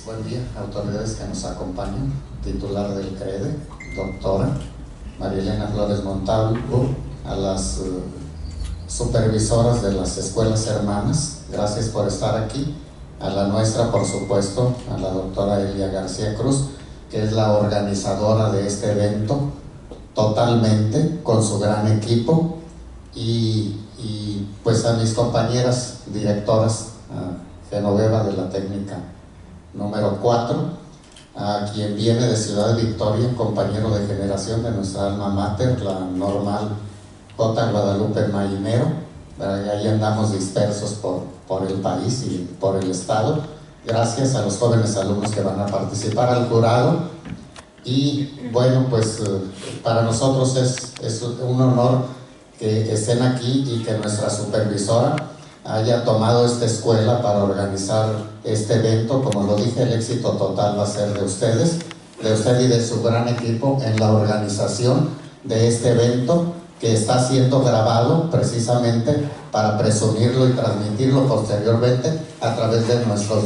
buen día, autoridades que nos acompañan, titular del CREDE, doctora María Elena Flores Montalvo, a las supervisoras de las escuelas hermanas, gracias por estar aquí, a la nuestra, por supuesto, a la doctora Elia García Cruz, que es la organizadora de este evento, totalmente, con su gran equipo, y pues a mis compañeras directoras, a Genoveva de la técnica número 4, a quien viene de Ciudad Victoria, compañero de generación de nuestra alma mater, la normal J. Guadalupe Marinero. Ahí andamos dispersos por el país y por el estado. Gracias a los jóvenes alumnos que van a participar, al jurado. Y bueno, pues para nosotros es un honor que estén aquí y que nuestra supervisora haya tomado esta escuela para organizar este evento. Como lo dije, el éxito total va a ser de usted y de su gran equipo en la organización de este evento, que está siendo grabado precisamente para presumirlo y transmitirlo posteriormente a través de nuestros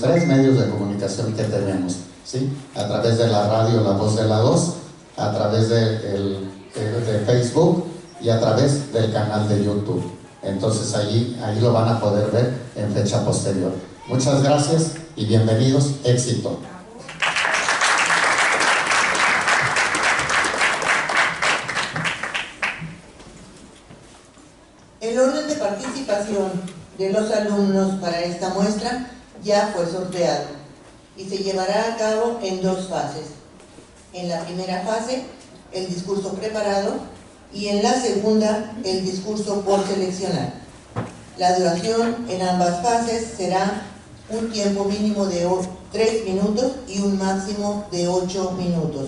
tres medios de comunicación que tenemos, ¿sí? A través de la radio La Voz de la 2, a través de Facebook y a través del canal de YouTube. Entonces ahí lo van a poder ver en fecha posterior. Muchas gracias y bienvenidos. Éxito. El orden de participación de los alumnos para esta muestra ya fue sorteado y se llevará a cabo en dos fases. En la primera fase, el discurso preparado, y en la segunda, el discurso por seleccionar. La duración en ambas fases será un tiempo mínimo de 3 minutos y un máximo de 8 minutos.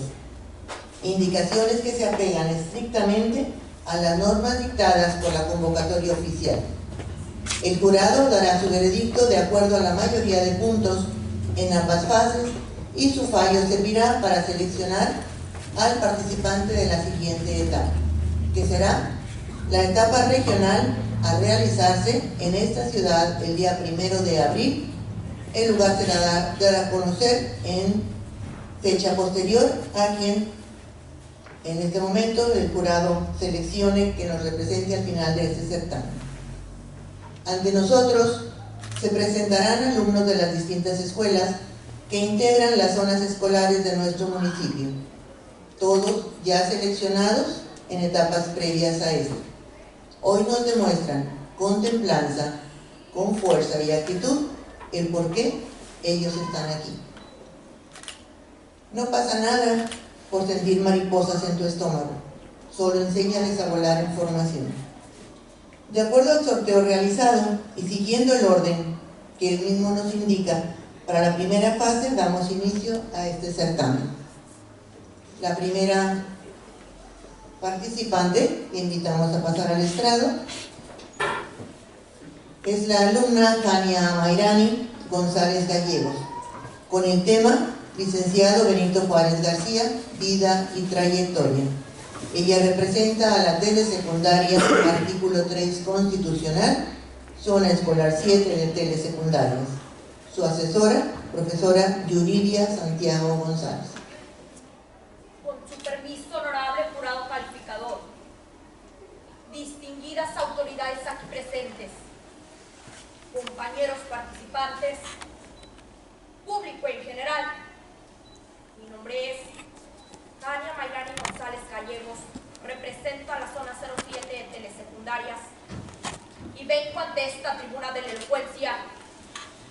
Indicaciones que se apegan estrictamente a las normas dictadas por la convocatoria oficial. El jurado dará su veredicto de acuerdo a la mayoría de puntos en ambas fases y su fallo servirá para seleccionar al participante de la siguiente etapa, que será la etapa regional, a realizarse en esta ciudad el día 1 de abril. El lugar será dar a conocer en fecha posterior a quien en este momento el jurado seleccione que nos represente al final de este certamen. Ante nosotros se presentarán alumnos de las distintas escuelas que integran las zonas escolares de nuestro municipio, todos ya seleccionados en etapas previas a esto. Hoy nos demuestran con templanza, con fuerza y actitud el por qué ellos están aquí. No pasa nada por sentir mariposas en tu estómago, solo enséñales a volar en formación. De acuerdo al sorteo realizado y siguiendo el orden que el mismo nos indica, para la primera fase damos inicio a este certamen. La primera participante, que invitamos a pasar al estrado, es la alumna Jania Mayrani González Gallegos, con el tema Licenciado Benito Juárez García, Vida y Trayectoria. Ella representa a la telesecundaria artículo 3 constitucional, zona escolar 7 de telesecundarias. Su asesora, profesora Yuridia Santiago González. Con su permiso, honorable jurado calificador, distinguidas autoridades aquí presentes, compañeros participantes, público en general, mi nombre es Tania Mayrani González Gallegos, represento a la zona 07 de telesecundarias y vengo ante esta tribuna de la elocuencia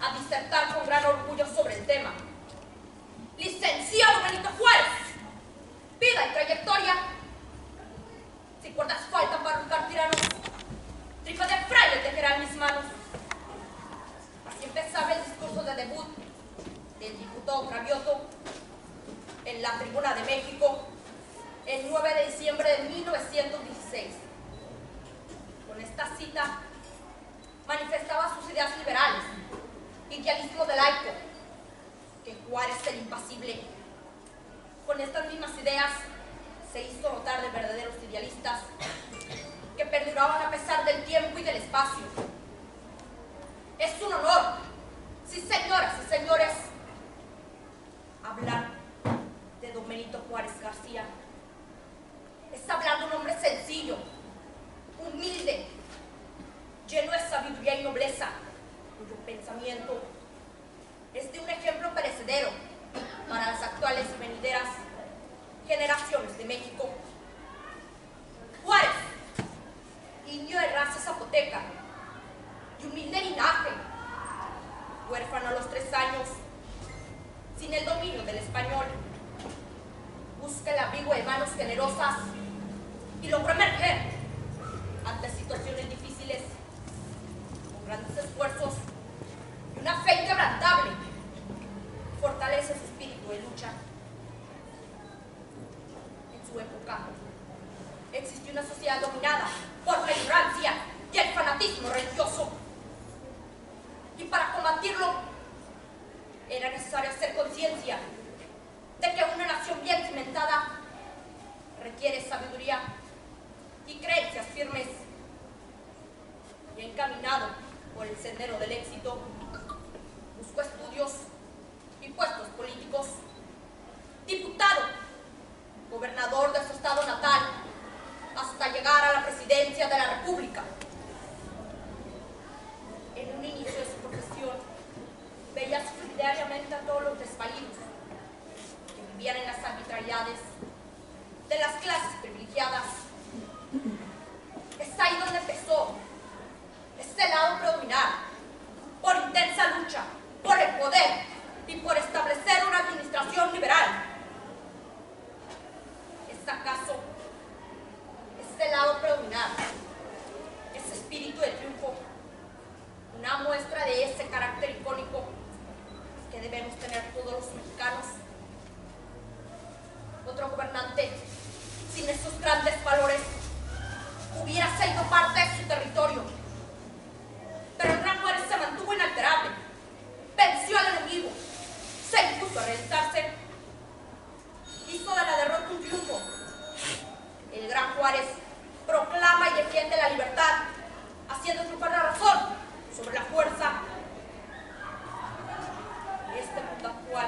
a disertar con gran orgullo sobre el tema. Licenciado Benito Juárez, vida y trayectoria. Si cuerdas faltan para buscar tiranos, tripa de fraile tejerán mis manos. Así empezaba el discurso de debut del diputado Cravioto en la Tribuna de México el 9 de diciembre de 1916. Con esta cita manifestaba sus ideas liberales, idealismo de laico, que Juárez el impasible. Con estas mismas ideas se hizo notar de verdaderos idealistas que perduraban a pesar del tiempo y del espacio. Es un honor, sí señoras y señores, Hablar de don Benito Juárez García es hablar de un hombre sencillo, humilde, lleno de sabiduría y nobleza, cuyo pensamiento es de un ejemplo perecedero para las actuales y venideras generaciones de México. Juárez, indio de raza zapoteca, de humilde linaje, huérfano a los 3 años, sin el dominio del español, busca el abrigo de manos generosas y logra emerger ante situaciones difíciles con grandes esfuerzos y una fe inquebrantable. Fortalece su espíritu de lucha. En su época existió una sociedad dominada por la ignorancia y el fanatismo religioso, y para combatirlo era necesario hacer conciencia de que una nación bien cimentada requiere sabiduría y creencias firmes, y encaminado por el sendero del éxito, buscó estudios y puestos políticos, diputado, gobernador de su estado natal, hasta llegar a la presidencia de la República. En un inicio de su profesión, veía sufrir diariamente a todos los desvalidos que vivían en las arbitrariedades de las clases privilegiadas. Es ahí donde empezó este lado predominar, por intensa lucha, por el poder y por establecer una administración liberal. ¿Es acaso este lado predominar, ese espíritu de triunfo, una muestra de ese carácter icónico que debemos tener todos los mexicanos? Otro gobernante sin esos grandes valores hubiera sido parte de su territorio, pero el gran Juárez se mantuvo inalterable, venció al enemigo, se impuso a realizarse, hizo de la derrota un triunfo. El gran Juárez proclama y defiende la libertad, haciendo triunfar la razón sobre la fuerza. Este mundo actual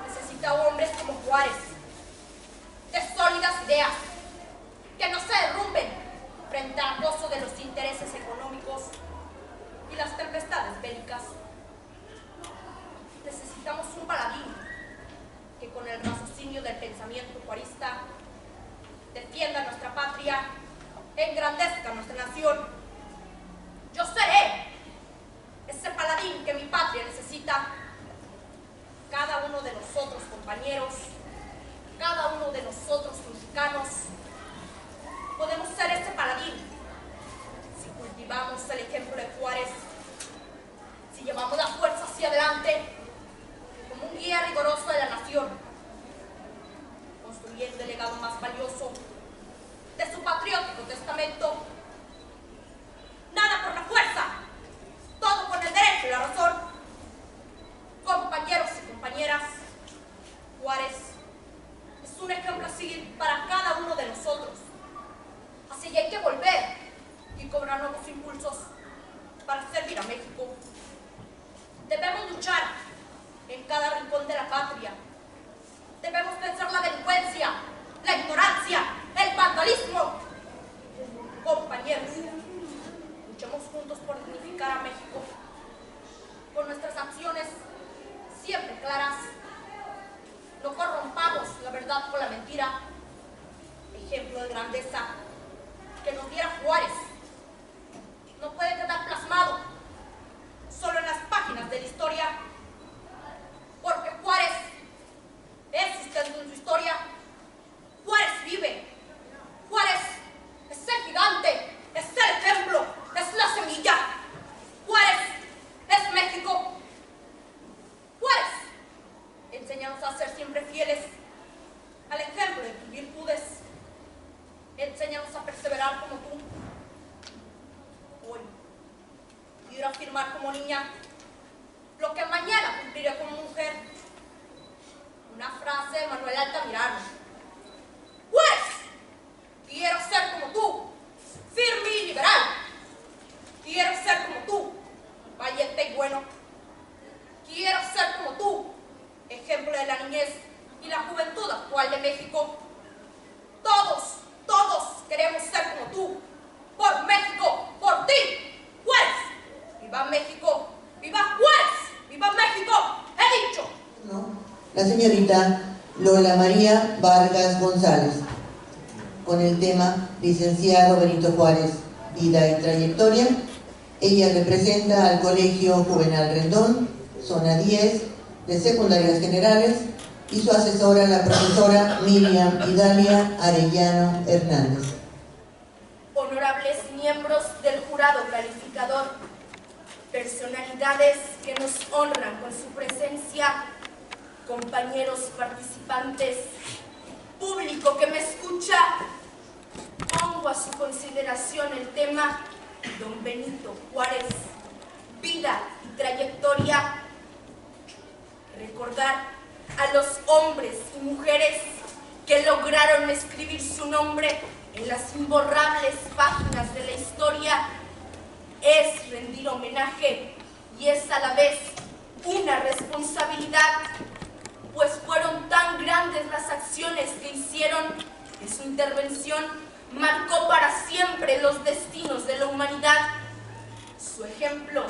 necesita hombres como Juárez, de sólidas ideas, que no se derrumben frente al acoso de los intereses económicos y las tempestades bélicas. Necesitamos un paladín que, con el raciocinio del pensamiento juarista, defienda nuestra patria, engrandezca nuestra nación. Yo seré ese paladín que mi patria necesita. Cada uno de nosotros, compañeros, cada uno de nosotros, mexicanos, podemos ser ese paladín si cultivamos el ejemplo de Juárez, si llevamos la fuerza hacia adelante como un guía riguroso de la nación, construyendo el legado más valioso de su patriótico testamento. Nada por la fuerza, todo con el derecho y la razón. Compañeros y compañeras, Juárez es un ejemplo a seguir para cada uno de nosotros. Así hay que volver y cobrar nuevos impulsos para servir a México. Debemos luchar en cada rincón de la patria. Debemos vencer la delincuencia, la ignorancia, el vandalismo. Compañeros, luchemos juntos por dignificar a México, con nuestras acciones siempre claras. No corrompamos la verdad con la mentira. Ejemplo de grandeza que nos diera Juárez no puede quedar plasmado solo en las páginas de la historia, porque Juárez es sustento en su historia. Juárez vive. Juárez es el gigante, es el ejemplo, es la semilla. Juárez es México. Juárez, enséñanos a ser siempre fieles al ejemplo de tus virtudes. Enséñanos a perseverar como tú. Hoy quiero afirmar como niña lo que mañana cumpliré como mujer. Una frase de Manuel Altamirano. Juárez, quiero ser como tú, firme y liberal. Quiero ser como tú, valiente y bueno. Quiero ser como tú, ejemplo señorita Lola María Vargas González, con el tema Licenciado Benito Juárez, vida y trayectoria. Ella representa al Colegio Juvenal Rendón, zona 10 de secundarias generales, y su asesora, la profesora Miriam Idalia Arellano Hernández. Honorables miembros del jurado calificador, personalidades que nos honran con su presencia, compañeros participantes, público que me escucha, pongo a su consideración el tema Don Benito Juárez, vida y trayectoria. Recordar a los hombres y mujeres que lograron escribir su nombre en las imborrables páginas de la historia es rendir homenaje y es a la vez una responsabilidad, pues fueron tan grandes las acciones que hicieron que su intervención marcó para siempre los destinos de la humanidad. Su ejemplo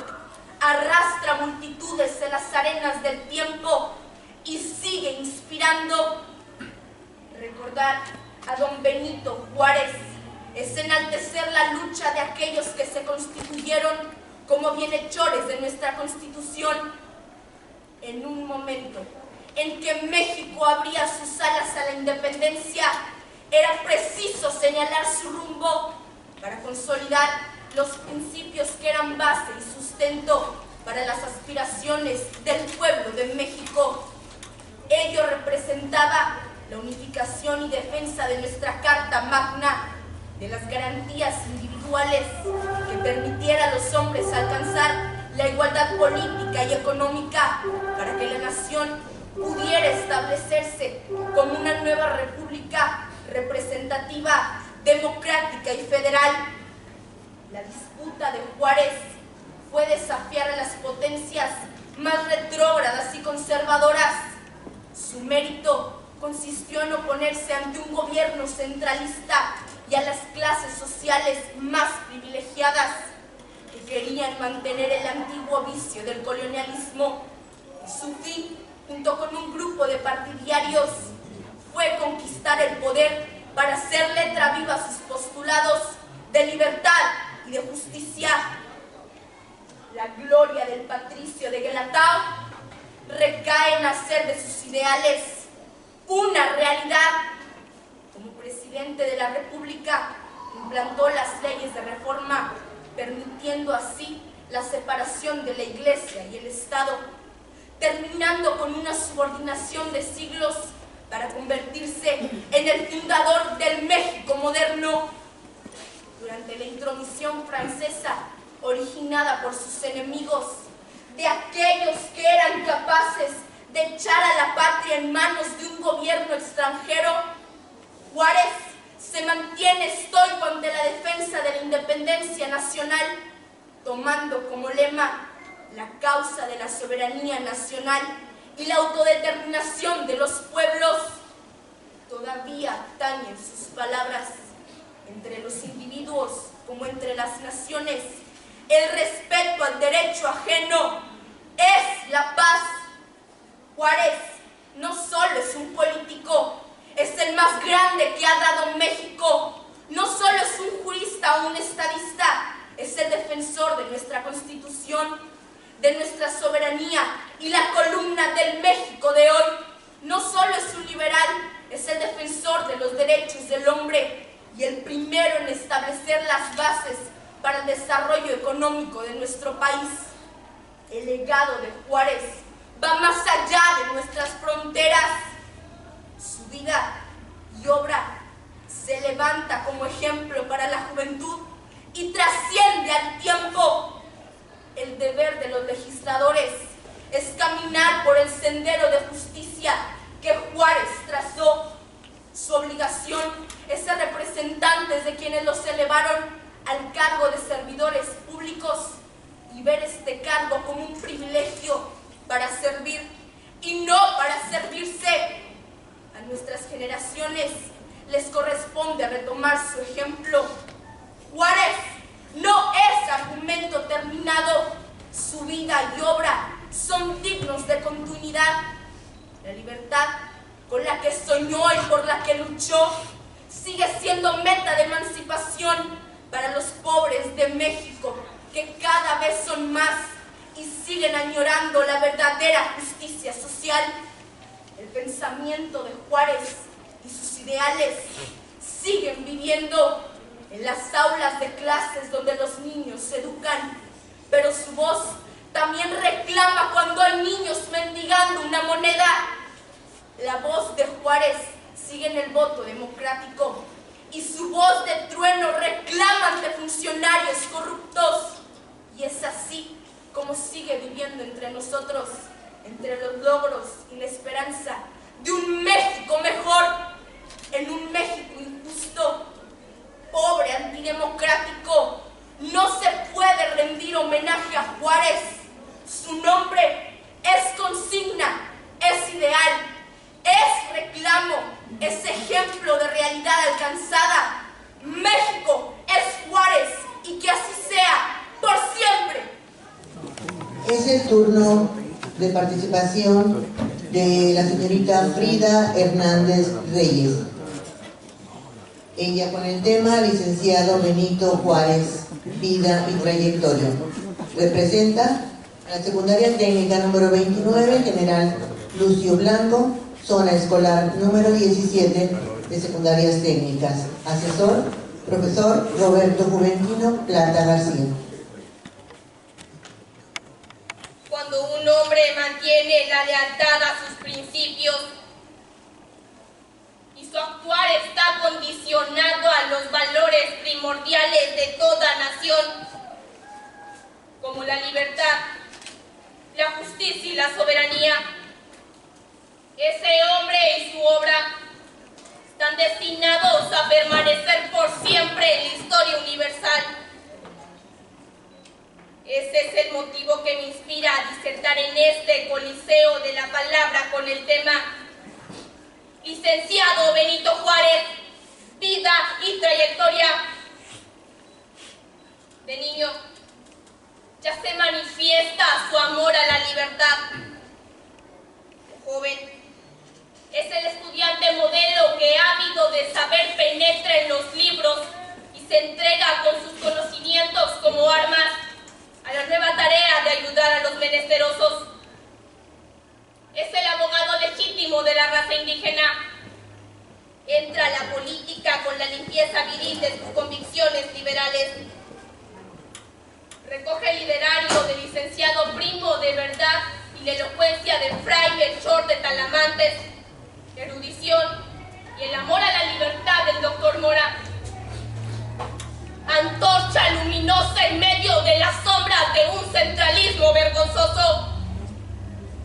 arrastra multitudes en las arenas del tiempo y sigue inspirando. Recordar a don Benito Juárez es enaltecer la lucha de aquellos que se constituyeron como bienhechores de nuestra Constitución en un momento en que México abría sus alas a la independencia. Era preciso señalar su rumbo para consolidar los principios que eran base y sustento para las aspiraciones del pueblo de México. Ello representaba la unificación y defensa de nuestra Carta Magna, de las garantías individuales que permitiera a los hombres alcanzar la igualdad política y económica para que la nación pudiera establecerse como una nueva república representativa, democrática y federal. La disputa de Juárez fue desafiar a las potencias más retrógradas y conservadoras. Su mérito consistió en oponerse ante un gobierno centralista y a las clases sociales más privilegiadas que querían mantener el antiguo vicio del colonialismo. Su fin, junto con un grupo de partidarios, fue conquistar el poder para hacer letra viva sus postulados de libertad y de justicia. La gloria del patricio de Guelatao recae en hacer de sus ideales una realidad. Como presidente de la República, implantó las leyes de reforma, permitiendo así la separación de la Iglesia y el Estado, terminando con una subordinación de siglos para convertirse en el fundador del México moderno. Durante la intromisión francesa, originada por sus enemigos, de aquellos que eran capaces de echar a la patria en manos de un gobierno extranjero, Juárez se mantiene estoico ante la defensa de la independencia nacional, tomando como lema la causa de la soberanía nacional y la autodeterminación de los pueblos. Todavía tañen sus palabras: entre los individuos como entre las naciones, el respeto al derecho ajeno es la paz. Juárez no solo es un político, es el más grande que ha dado México. No solo es un jurista o un estadista, es el defensor de nuestra Constitución, de nuestra soberanía y la columna del México de hoy. No solo es un liberal, es el defensor de los derechos del hombre y el primero en establecer las bases para el desarrollo económico de nuestro país. El legado de Juárez va más allá de nuestras fronteras. Su vida y obra se levanta como ejemplo para la juventud y trasciende al tiempo. El deber de los legisladores es caminar por el sendero de justicia que Juárez trazó. Su obligación es ser representantes de quienes los elevaron al cargo de servidores públicos y ver este cargo como un privilegio para servir y no para servirse. A nuestras generaciones les corresponde retomar su ejemplo. Juárez no es argumento terminado, su vida y obra son dignos de continuidad. La libertad con la que soñó y por la que luchó sigue siendo meta de emancipación para los pobres de México, que cada vez son más y siguen añorando la verdadera justicia social. El pensamiento de Juárez y sus ideales siguen viviendo en las aulas de clases donde los niños se educan, pero su voz también reclama cuando hay niños mendigando una moneda. La voz de Juárez sigue en el voto democrático y su voz de trueno reclama ante funcionarios corruptos. Y es así como sigue viviendo entre nosotros, entre los logros y la esperanza de un México mejor, en un México injusto, pobre, antidemocrático. No se puede rendir homenaje a Juárez. Su nombre es consigna, es ideal, es reclamo, es ejemplo de realidad alcanzada. México es Juárez y que así sea por siempre. Es el turno de participación de la señorita Frida Hernández Reyes. Ella con el tema licenciado Benito Juárez, vida y trayectoria. Representa a la secundaria técnica número 29, General Lucio Blanco, zona escolar número 17 de secundarias técnicas. Asesor, profesor Roberto Juventino Plata García. Cuando un hombre mantiene la lealtad a sus principios y su actuar está condicionado a los valores primordiales de toda nación, como la libertad, la justicia y la soberanía, ese hombre y su obra están destinados a permanecer por siempre en la historia universal. Ese es el motivo que me inspira a disertar en este Coliseo de la Palabra con el tema Licenciado Benito Juárez, vida y trayectoria. De niño ya se manifiesta su amor a la libertad. De joven es el estudiante modelo que ávido de saber penetra en los libros y se entrega con sus conocimientos como armas a la nueva tarea de ayudar a los menesterosos. Es el abogado legítimo de la raza indígena. Entra a la política con la limpieza viril de sus convicciones liberales. Recoge el literario del licenciado Primo de Verdad y la elocuencia de Fray Melchor de Talamantes, erudición y el amor a la libertad del doctor Mora. Antorcha luminosa en medio de las sombras de un centralismo vergonzoso,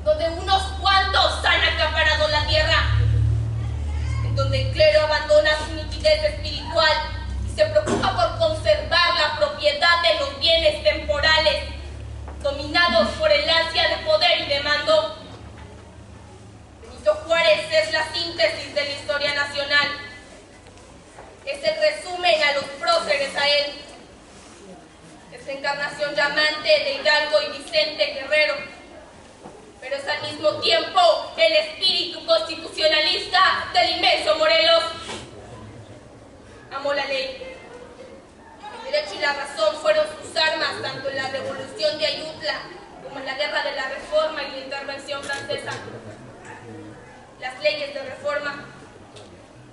donde unos cuantos han acaparado la tierra, en donde el clero abandona su nitidez espiritual y se preocupa por conservar la propiedad de los bienes temporales, dominados por el ansia de poder y de mando. Benito Juárez es la síntesis de la historia nacional. Es el resumen a los próceres a él. Es la encarnación llamante de Hidalgo y Vicente Guerrero. Pero es al mismo tiempo el espíritu constitucionalista del inmenso Morelos. Amó la ley. El derecho y la razón fueron sus armas tanto en la revolución de Ayutla como en la guerra de la Reforma y la intervención francesa. Las leyes de reforma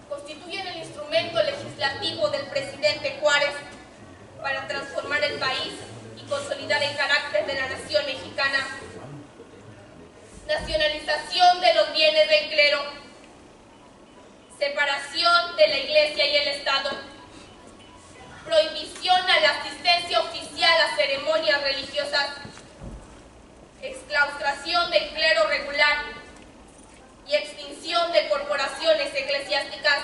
constituyen el instrumento legislativo del presidente Juárez para transformar el país y consolidar el carácter de la nación mexicana. Nacionalización de los bienes del clero, separación de la Iglesia y el Estado, prohibición a la asistencia oficial a ceremonias religiosas, exclaustración del clero regular y extinción de corporaciones eclesiásticas,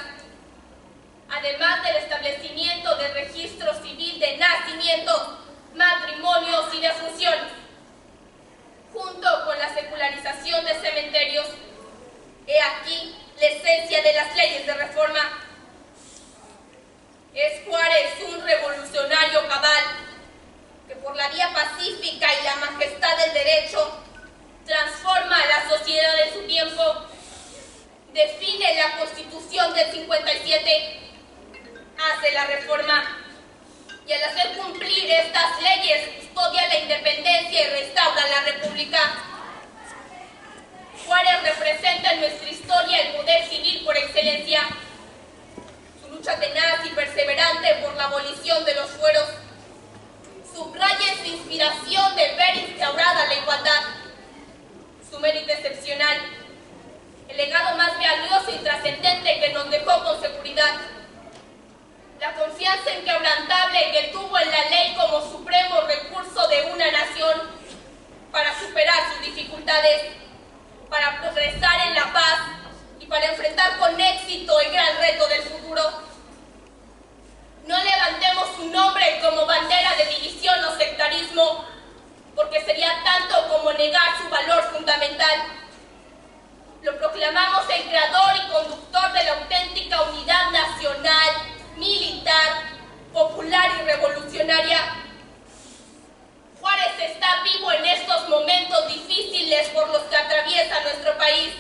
además del establecimiento del registro civil de nacimientos, matrimonios y defunciones, junto con la secularización de cementerios. He aquí la esencia de las leyes de reforma. Es Juárez un revolucionario cabal que por la vía pacífica y la majestad del derecho transforma la sociedad de su tiempo define la Constitución del 57, hace la reforma y al hacer cumplir estas leyes custodia la independencia y restaura la República. Juárez representa en nuestra historia el poder civil por excelencia. Su lucha tenaz y perseverante por la abolición de los fueros subraya su inspiración de ver instaurada la igualdad. Su mérito excepcional, el legado más valioso y trascendente que nos dejó con seguridad. La confianza inquebrantable que tuvo en la ley como supremo recurso de una nación para superar sus dificultades, para progresar en la paz y para enfrentar con éxito el gran reto del futuro. No levantemos su nombre como bandera de división o sectarismo, porque sería tanto como negar su valor fundamental. Lo proclamamos el creador y conductor de la auténtica unidad nacional, militar, popular y revolucionaria. Juárez está vivo en estos momentos difíciles por los que atraviesa nuestro país,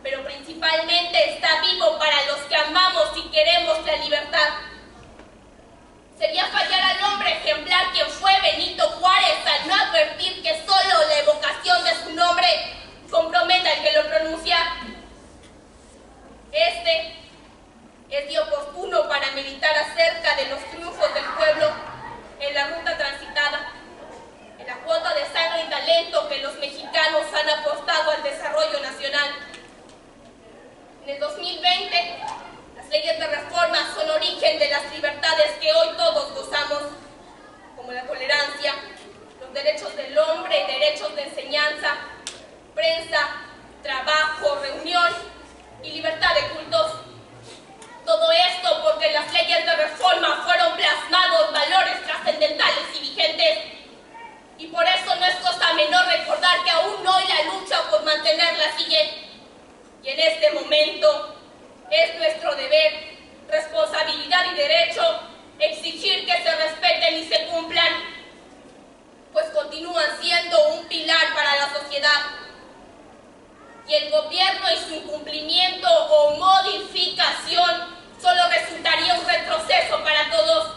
pero principalmente está vivo para los que amamos y queremos la libertad. Sería fallar al hombre ejemplar quien fue Benito Juárez al no advertir que solo la evocación de su nombre comprometa al que lo pronuncia. Este es día oportuno para meditar acerca de los triunfos del pueblo en la ruta transitada, en la cuota de sangre y talento que los mexicanos han apostado al desarrollo nacional. En el 2020, las leyes de reforma son origen de las libertades que hoy todos gozamos, como la tolerancia, los derechos del hombre, derechos de enseñanza, prensa, trabajo, reunión y libertad de cultos. Todo esto porque en las leyes de reforma fueron plasmados valores trascendentales y vigentes. Y por eso no es cosa menor recordar que aún hoy la lucha por mantenerla sigue. Y en este momento es nuestro deber, responsabilidad y derecho exigir que se respeten y se cumplan, pues continúan siendo un pilar para la sociedad. Y el gobierno y su incumplimiento o modificación solo resultaría un retroceso para todos.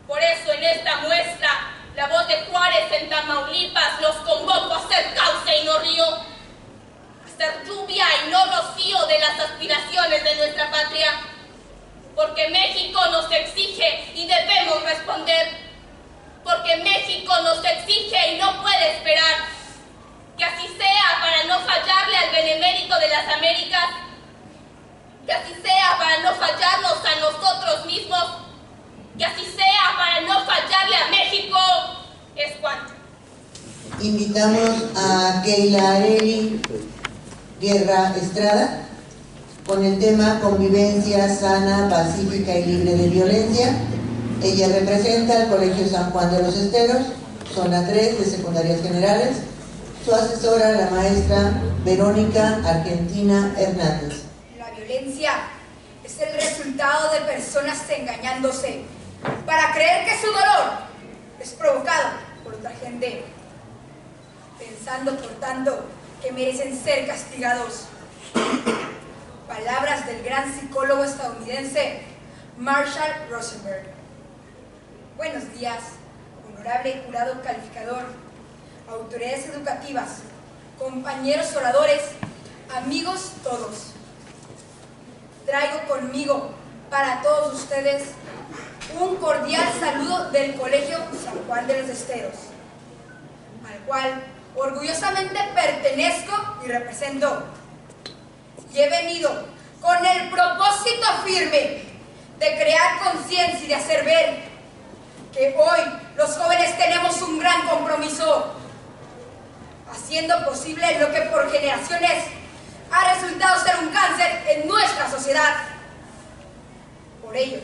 Por eso en esta muestra, la voz de Juárez en Tamaulipas los convoco a ser cauce y no río, a ser lluvia y no rocío de las aspiraciones de nuestra patria, porque México nos exige y debemos responder, porque México nos exige y no puede esperar. Que así sea para no fallarle al benemérito de las Américas, que así sea para no fallarnos a nosotros mismos, que así sea para no fallarle a México, es cuanto. Invitamos a Keila Areli Guerra Estrada con el tema Convivencia sana, pacífica y libre de violencia. Ella representa al Colegio San Juan de los Esteros, zona 3 de secundarias generales. Su asesora, la maestra Verónica Argentina Hernández. La violencia es el resultado de personas engañándose para creer que su dolor es provocado por otra gente, pensando por tanto que merecen ser castigados. Palabras del gran psicólogo estadounidense Marshall Rosenberg. Buenos días, honorable jurado calificador, autoridades educativas, compañeros oradores, amigos todos. Traigo conmigo para todos ustedes un cordial saludo del Colegio San Juan de los Esteros, al cual orgullosamente pertenezco y represento. Y he venido con el propósito firme de crear conciencia y de hacer ver que hoy los jóvenes tenemos un gran compromiso, haciendo posible lo que por generaciones ha resultado ser un cáncer en nuestra sociedad. Por ello,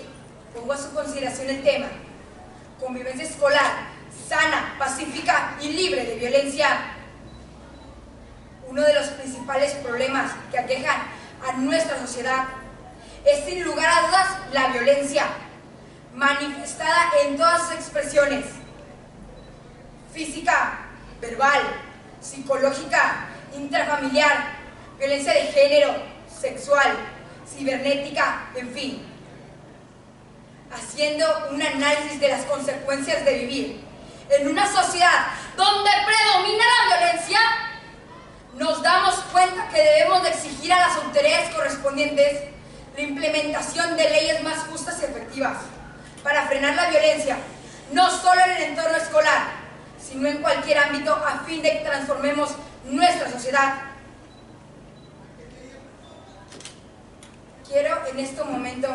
pongo a su consideración el tema convivencia escolar, sana, pacífica y libre de violencia. Uno de los principales problemas que aquejan a nuestra sociedad es sin lugar a dudas la violencia, manifestada en todas sus expresiones: física, verbal, psicológica, intrafamiliar, violencia de género, sexual, cibernética, en fin. Haciendo un análisis de las consecuencias de vivir en una sociedad donde predomina la violencia, nos damos cuenta que debemos de exigir a las autoridades correspondientes la implementación de leyes más justas y efectivas para frenar la violencia, no solo en el entorno escolar, sino en cualquier ámbito, a fin de que transformemos nuestra sociedad. Quiero en este momento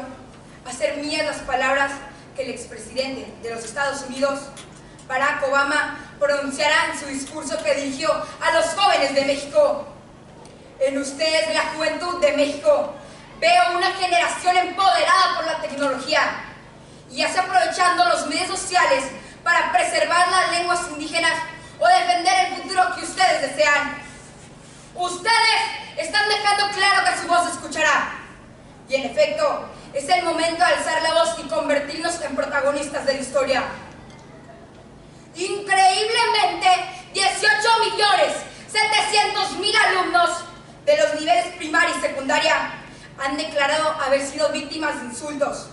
hacer mías las palabras que el expresidente de los Estados Unidos, Barack Obama, pronunciará en su discurso que dirigió a los jóvenes de México. En ustedes, la juventud de México, veo una generación empoderada por la tecnología, y así aprovechando los medios sociales para preservar las lenguas indígenas o defender el futuro que ustedes desean. Ustedes están dejando claro que su voz se escuchará. Y en efecto, es el momento de alzar la voz y convertirnos en protagonistas de la historia. Increíblemente, 18.700.000 alumnos de los niveles primaria y secundaria han declarado haber sido víctimas de insultos,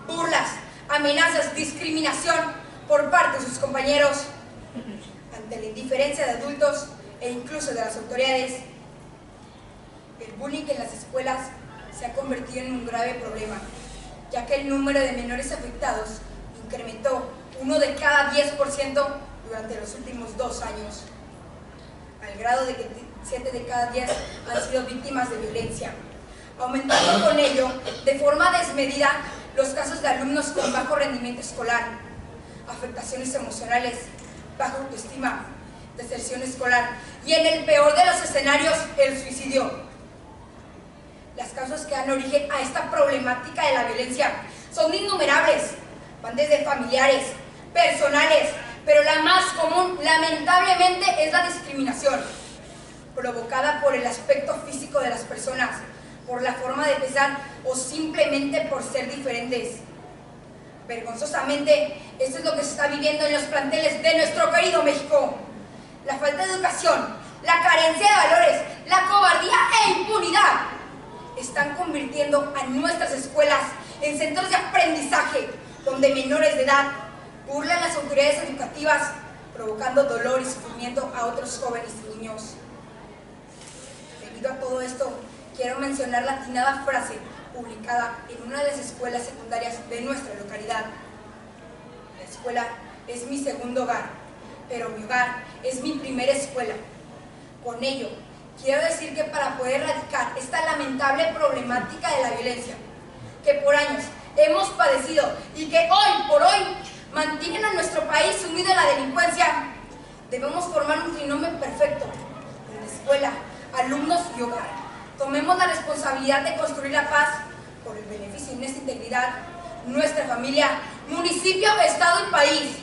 burlas, amenazas, discriminación por parte de sus compañeros. Ante la indiferencia de adultos e incluso de las autoridades, el bullying en las escuelas se ha convertido en un grave problema, ya que el número de menores afectados incrementó 1 de cada 10% durante los últimos 2 años, al grado de que 7 de cada 10 han sido víctimas de violencia, aumentando con ello de forma desmedida los casos de alumnos con bajo rendimiento escolar, afectaciones emocionales, baja autoestima, deserción escolar y, en el peor de los escenarios, el suicidio. Las causas que dan origen a esta problemática de la violencia son innumerables, van desde familiares, personales, pero la más común, lamentablemente, es la discriminación, provocada por el aspecto físico de las personas, por la forma de pensar o simplemente por ser diferentes. Vergonzosamente, esto es lo que se está viviendo en los planteles de nuestro querido México. La falta de educación, la carencia de valores, la cobardía e impunidad están convirtiendo a nuestras escuelas en centros de aprendizaje donde menores de edad burlan las autoridades educativas, provocando dolor y sufrimiento a otros jóvenes y niños. Debido a todo esto, quiero mencionar la atinada frase publicada en una de las escuelas secundarias de nuestra localidad. La escuela es mi segundo hogar, pero mi hogar es mi primera escuela. Con ello, quiero decir que para poder erradicar esta lamentable problemática de la violencia, que por años hemos padecido y que hoy por hoy mantienen a nuestro país sumido en la delincuencia, debemos formar un trinomio perfecto en la escuela, alumnos y hogar. Tomemos la responsabilidad de construir la paz por el beneficio de nuestra integridad, nuestra familia, municipio, estado y país.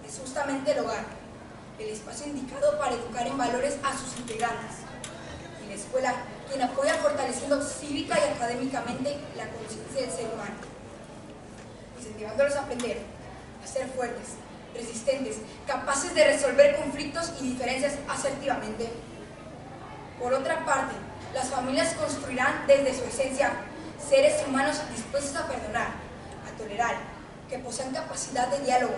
Es justamente el hogar el espacio indicado para educar en valores a sus integrantes, y la escuela quien apoya fortaleciendo cívica y académicamente la conciencia del ser humano, incentivándolos a aprender, a ser fuertes, resistentes, capaces de resolver conflictos y diferencias asertivamente. Por otra parte, las familias construirán desde su esencia seres humanos dispuestos a perdonar, a tolerar, que posean capacidad de diálogo,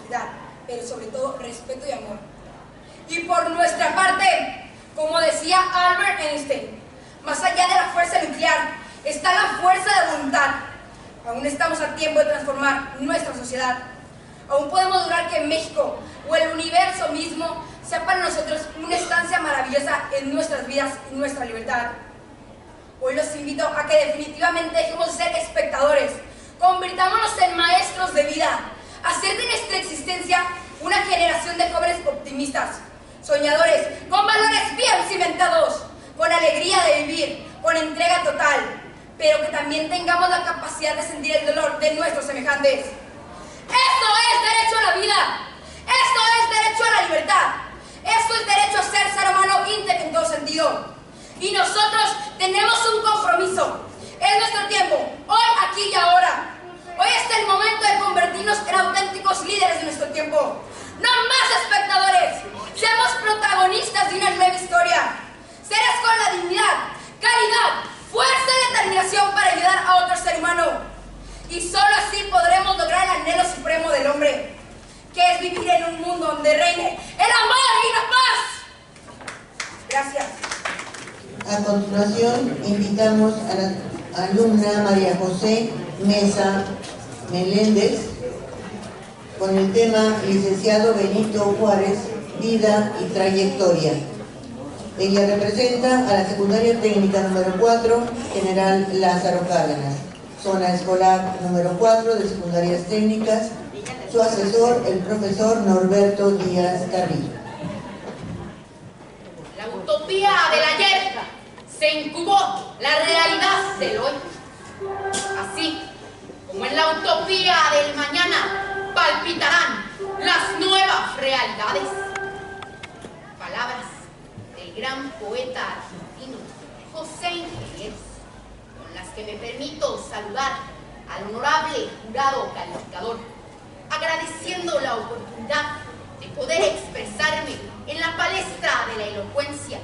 equidad, pero sobre todo respeto y amor. Y por nuestra parte, como decía Albert Einstein, más allá de la fuerza nuclear está la fuerza de voluntad. Aún estamos a tiempo de transformar nuestra sociedad. Aún podemos lograr que México o el universo mismo sea para nosotros una estancia maravillosa en nuestras vidas y nuestra libertad. Hoy los invito a que definitivamente dejemos de ser espectadores, convirtámonos en maestros de vida, hacer de nuestra existencia una generación de jóvenes optimistas, soñadores, con valores bien cimentados, con alegría de vivir, con entrega total, pero que también tengamos la capacidad de sentir el dolor de nuestros semejantes. Esto es derecho a la vida, esto es derecho a la libertad, esto es derecho a ser humano íntegro en todo sentido. Y nosotros tenemos un compromiso, es nuestro tiempo, hoy, aquí y ahora. Hoy es el momento de convertirnos en auténticos líderes de nuestro tiempo. No más espectadores, seamos protagonistas de una nueva historia. Serás con la dignidad, caridad, fuerza y determinación para ayudar a otro ser humano. Y solo así podremos lograr el anhelo supremo del hombre, que es vivir en un mundo donde reine el amor y la paz. Gracias. A continuación, invitamos a la alumna María José Mesa Meléndez con el tema Licenciado Benito Juárez, Vida y Trayectoria. Ella representa a la Secundaria Técnica número 4, General Lázaro Cárdenas, zona escolar número 4 de Secundarias Técnicas. Su asesor, el profesor Norberto Díaz Carrillo. La utopía del ayer se incubó la realidad del hoy. Así como en la utopía del mañana palpitarán las nuevas realidades. Palabras del gran poeta argentino José Ingenieros, con las que me permito saludar al honorable jurado calificador, agradeciendo la oportunidad de poder expresarme en la palestra de la elocuencia,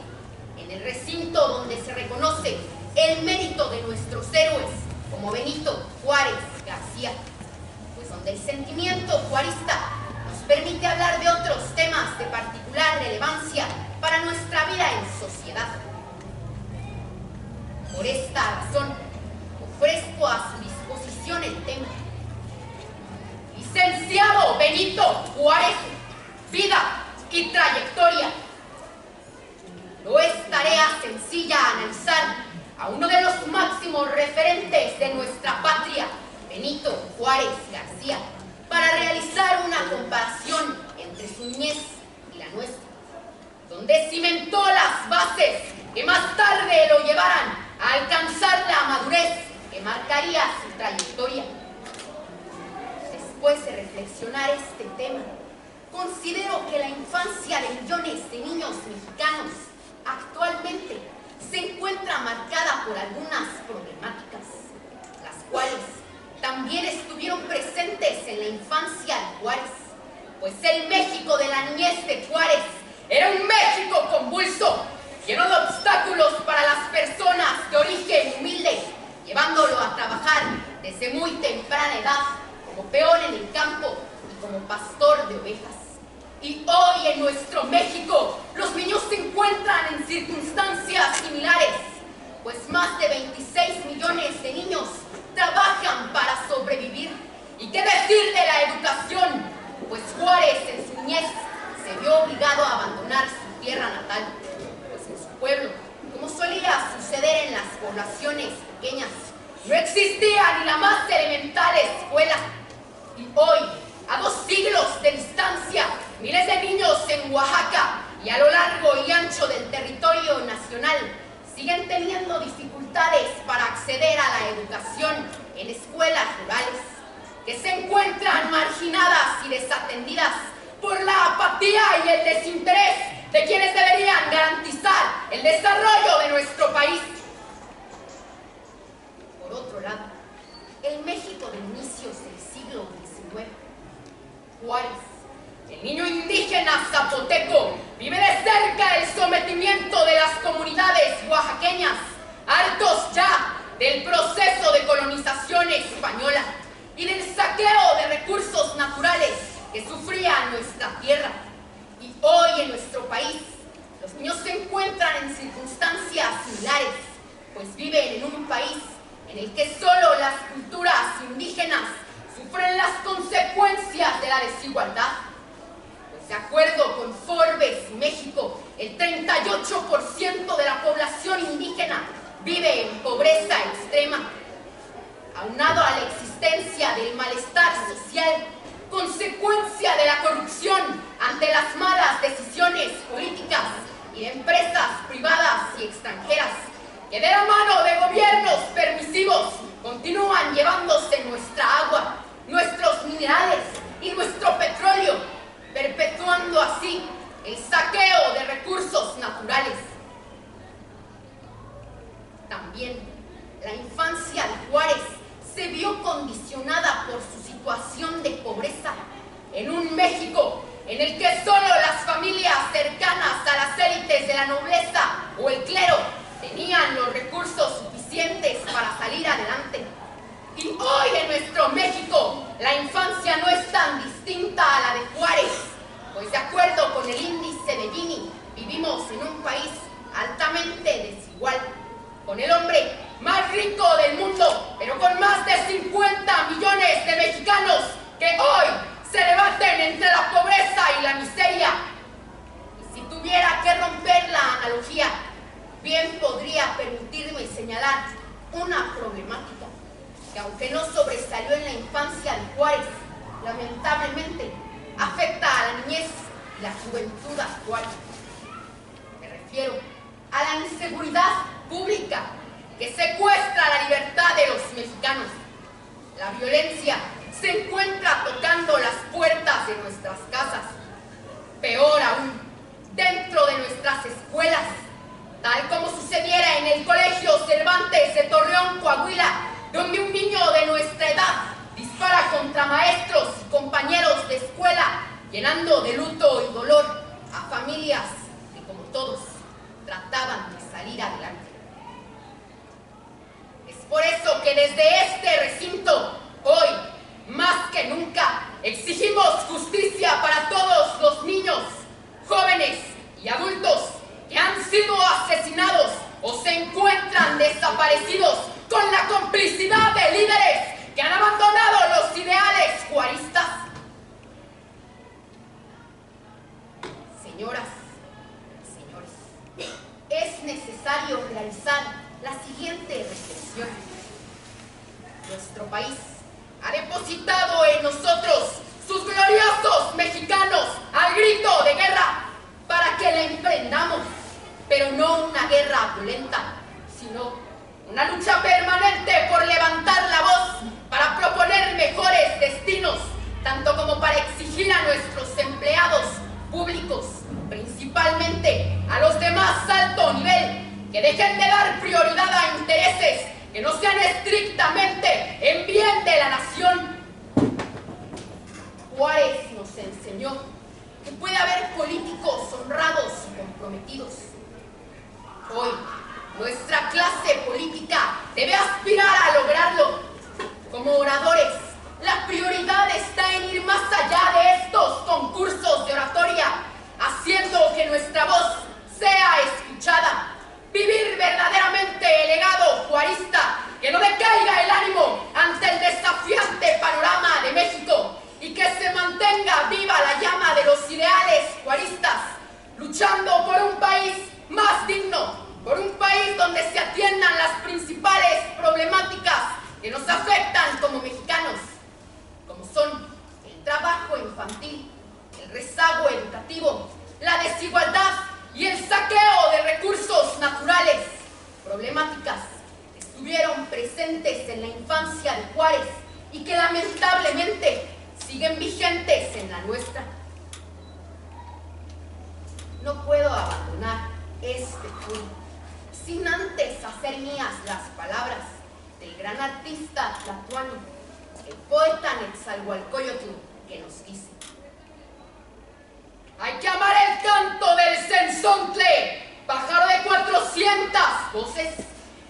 en el recinto donde se reconoce el mérito de nuestros héroes como Benito Juárez García, pues donde el sentimiento juarista nos permite hablar de otros temas de particular relevancia para nuestra vida en sociedad. Por esta razón, ofrezco a su disposición el tema Licenciado Benito Juárez, vida y trayectoria. No es tarea sencilla analizar a uno de los máximos referentes de nuestra patria, Benito Juárez García, para realizar una comparación entre su niñez y la nuestra, donde cimentó las bases que más tarde lo llevaran a alcanzar la madurez que marcaría su trayectoria. Después de reflexionar este tema, considero que la infancia de millones de niños mexicanos actualmente se encuentra marcada por algunas problemáticas, las cuales también estuvieron presentes en la infancia de Juárez, pues el México de la niñez de Juárez era un México convulso, lleno de obstáculos para las personas de origen humilde, llevándolo a trabajar desde muy temprana edad como peón en el campo y como pastor de ovejas. Y hoy en nuestro México los niños se encuentran en circunstancias similares, pues más de 26 millones de niños trabajan para sobrevivir. ¿Y qué decir de la educación? Pues Juárez en su niñez se vio obligado a abandonar su tierra natal, pues en su pueblo, como solía suceder en las poblaciones pequeñas, no existía ni la más elemental escuela. Y hoy, a 2 siglos de distancia, miles de niños en Oaxaca y a lo largo y ancho del territorio nacional siguen teniendo dificultades para acceder a la educación en escuelas rurales, que se encuentran marginadas y desatendidas por la apatía y el desinterés de quienes deberían garantizar el desarrollo de nuestro país. Por otro lado, el México de inicios del siglo XIX, Juárez, el niño indígena zapoteco, vive de cerca el sometimiento de las comunidades oaxaqueñas, hartos ya del proceso de colonización española y del saqueo de recursos naturales que sufría nuestra tierra. Y hoy en nuestro país, los niños se encuentran en circunstancias similares, pues viven en un país en el que solo las culturas indígenas sufren las consecuencias de la desigualdad. Pues de acuerdo con Forbes México, el 38% de la población indígena vive en pobreza extrema. Aunado a la existencia del malestar social, consecuencia de la corrupción ante las malas decisiones políticas y de empresas privadas y extranjeras, que de la mano de gobiernos permisivos continúan llevándose nuestra agua, nuestros minerales y nuestro petróleo, perpetuando así el saqueo de recursos naturales. También la infancia de Juárez vio condicionada por su situación de pobreza en un México en el que solo las familias cercanas a las élites de la nobleza o el clero tenían los recursos suficientes para salir adelante. Y hoy en nuestro México, la infancia no es tan distinta a la de Juárez, pues de acuerdo con el índice de Gini, vivimos en un país altamente desigual, con el hombre más rico del mundo, pero con más de 50 millones de mexicanos que hoy se debaten entre la pobreza y la miseria. Y si tuviera que romper la analogía, bien podría permitirme señalar una problemática que, aunque no sobresalió en la infancia de Juárez, lamentablemente afecta a la niñez y la juventud actual. Me refiero a la inseguridad pública que secuestra la libertad de los mexicanos. La violencia se encuentra tocando las puertas de nuestras casas. Peor aún, dentro de nuestras escuelas, tal como sucediera en el Colegio Cervantes de Torreón, Coahuila, donde un niño de nuestra edad dispara contra maestros y compañeros de escuela, llenando de luto y dolor a familias que, como todos, trataban de salir adelante. Es por eso que desde este recinto, hoy, más que nunca, exigimos justicia para todos los niños, jóvenes y adultos que han sido asesinados o se encuentran desaparecidos con la complicidad de líderes que han abandonado los ideales juaristas. Señoras y señores, es necesario realizar la siguiente reflexión. Nuestro país ha depositado en nosotros sus gloriosos mexicanos al grito de guerra para que la emprendamos, pero no una guerra violenta, sino una lucha permanente por levantar la voz para proponer mejores destinos, tanto como para exigir a nuestros empleados públicos, principalmente a los de más alto nivel, que dejen de dar prioridad a intereses que no sean estrictamente en bien de la nación. Juárez nos enseñó que puede haber políticos honrados y comprometidos. Hoy, nuestra clase política debe aspirar a lograrlo. Como oradores, la prioridad está en ir más allá de estos concursos de oratoria, haciendo que nuestra voz sea escuchada. Vivir verdaderamente el legado juarista, que no decaiga el ánimo ante el desafiante panorama de México y que se mantenga viva la llama de los ideales juaristas, luchando por un país más digno, por un país donde se atiendan las principales problemáticas que nos afectan como mexicanos, como son el trabajo infantil, el rezago educativo, la desigualdad y el saqueo de recursos naturales, problemáticas que estuvieron presentes en la infancia de Juárez y que lamentablemente siguen vigentes en la nuestra. No puedo abandonar este foro sin antes hacer mías las palabras del gran artista tlatoani, el poeta Netzahualcóyotl, que nos dice: hay que amar el canto del cenzontle, pájaro de 400 voces.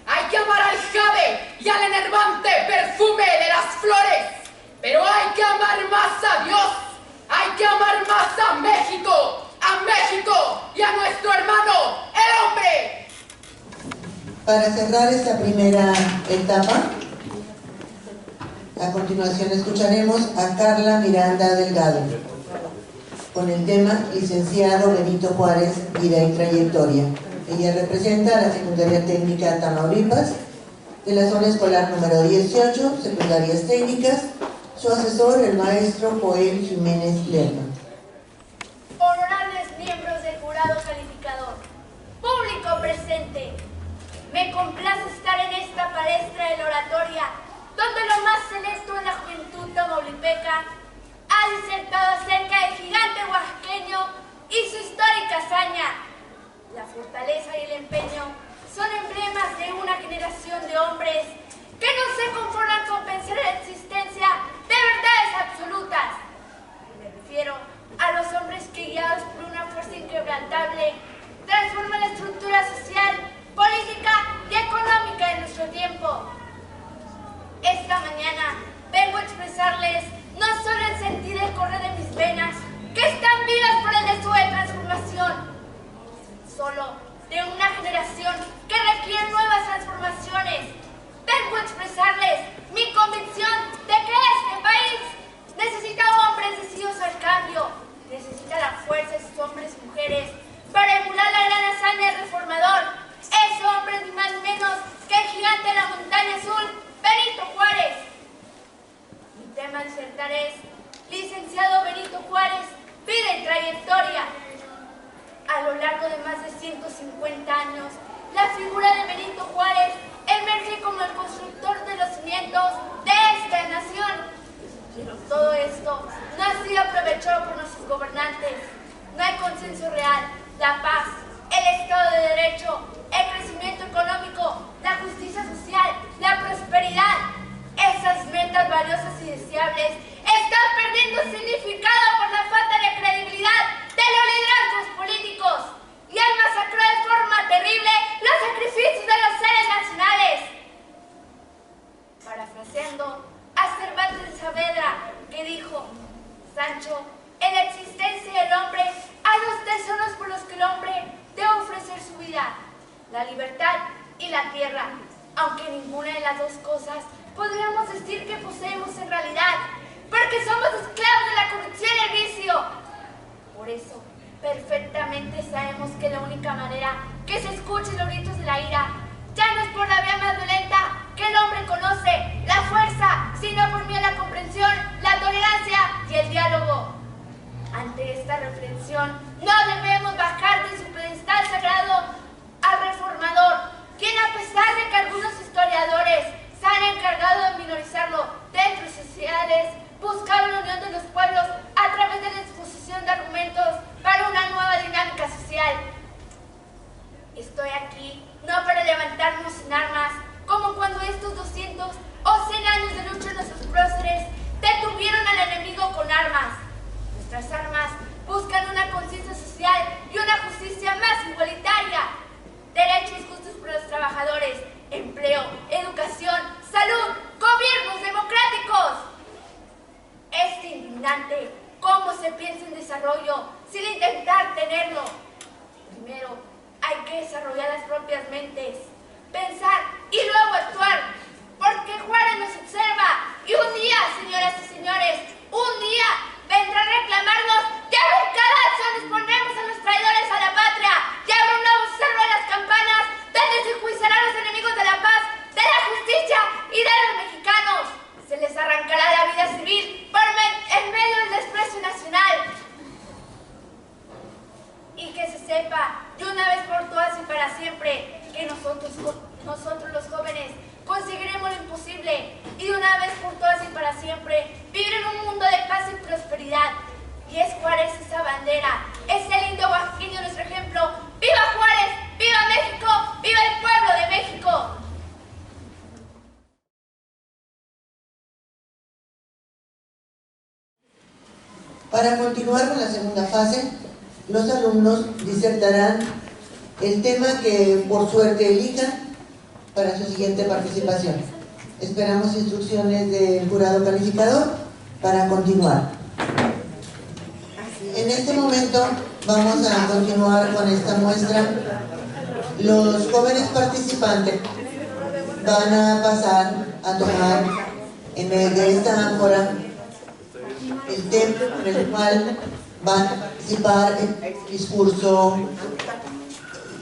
Hay que amar al jade y al enervante perfume de las flores. Pero hay que amar más a Dios. Hay que amar más a México y a nuestro hermano, el hombre. Para cerrar esta primera etapa, a continuación escucharemos a Carla Miranda Delgado con el tema Licenciado Benito Juárez, Vida y Trayectoria. Ella representa a la Secundaria Técnica Tamaulipas, de la zona escolar número 18, Secundarias Técnicas. Su asesor, el maestro Joel Jiménez Lerma. Honorables miembros del jurado calificador, público presente, me complace estar en esta palestra de la oratoria, donde lo más celeste de la juventud tamaulipeca ha disertado acerca del gigante oaxaqueño y su histórica hazaña. La fortaleza y el empeño son emblemas de una generación de hombres que no se conforman con pensar en la existencia de verdades absolutas. Me refiero a los hombres tema a disertar es Licenciado Benito Juárez, vida y trayectoria. A lo largo de más de 150 años, la figura de Benito Juárez emerge como el constructor de los cimientos de esta nación. Pero todo esto no ha sido aprovechado por nuestros gobernantes. No hay consenso real, la paz, el Estado de Derecho, el crecimiento económico, la justicia social, la prosperidad. Esas metas valiosas y deseables están perdiendo significado por la falta de credibilidad de los liderazgos políticos y han masacrado de forma terrible los sacrificios de los seres nacionales. Parafraseando a Cervantes de Saavedra, que dijo: Sancho, en la existencia del hombre hay dos tesoros por los que el hombre debe ofrecer su vida: la libertad y la tierra, aunque ninguna de las dos cosas podríamos decir que poseemos en realidad, porque somos esclavos de la corrupción y el vicio. Por eso, perfectamente sabemos que la única manera que se escuchen los gritos de la ira ya no es por la vía más violenta que el hombre conoce, la fuerza, sino por medio de la comprensión, la tolerancia y el diálogo. Ante esta reflexión, no debemos bajar de su pedestal sagrado al reformador, quien, a pesar de que algunos historiadores se han encargado de minorizarlo dentro de sociedades, buscaba la unión de los pueblos a través de la exposición de argumentos para una nueva dinámica social. Estoy aquí no para levantarnos en armas, como cuando estos 200 o 100 años de lucha de nuestros próceres detuvieron al enemigo con armas. Nuestras armas buscan una conciencia social y una justicia más igualitaria, derechos justos para los trabajadores, empleo, educación, salud, gobiernos democráticos. Es indignante cómo se piensa en desarrollo sin intentar tenerlo. Primero, hay que desarrollar las propias mentes, pensar y luego actuar, porque Juárez nos observa y un día, señoras y señores, un día vendrá a reclamarnos que en cada acción nos ponemos a los traidores a la patria y habrá un nuevo cerro de las campanas donde se enjuiciarán a los enemigos de la paz, de la justicia y de los mexicanos. Se les arrancará la vida civil en medio del desprecio nacional. Y que se sepa de una vez por todas y para siempre que nosotros los jóvenes conseguiremos lo imposible y de una vez por todas y para siempre vivir en un mundo de paz y prosperidad. Y es Juárez esa bandera, ese lindo oaxaqueño nuestro ejemplo. ¡Viva Juárez! ¡Viva México! ¡Viva el pueblo de México! Para continuar con la segunda fase, los alumnos disertarán el tema que por suerte elijan para su siguiente participación. Esperamos instrucciones del jurado calificador para continuar. En este momento vamos a continuar con esta muestra. Los jóvenes participantes van a pasar a tomar en medio de esta áncora el tema en el cual van a participar en el discurso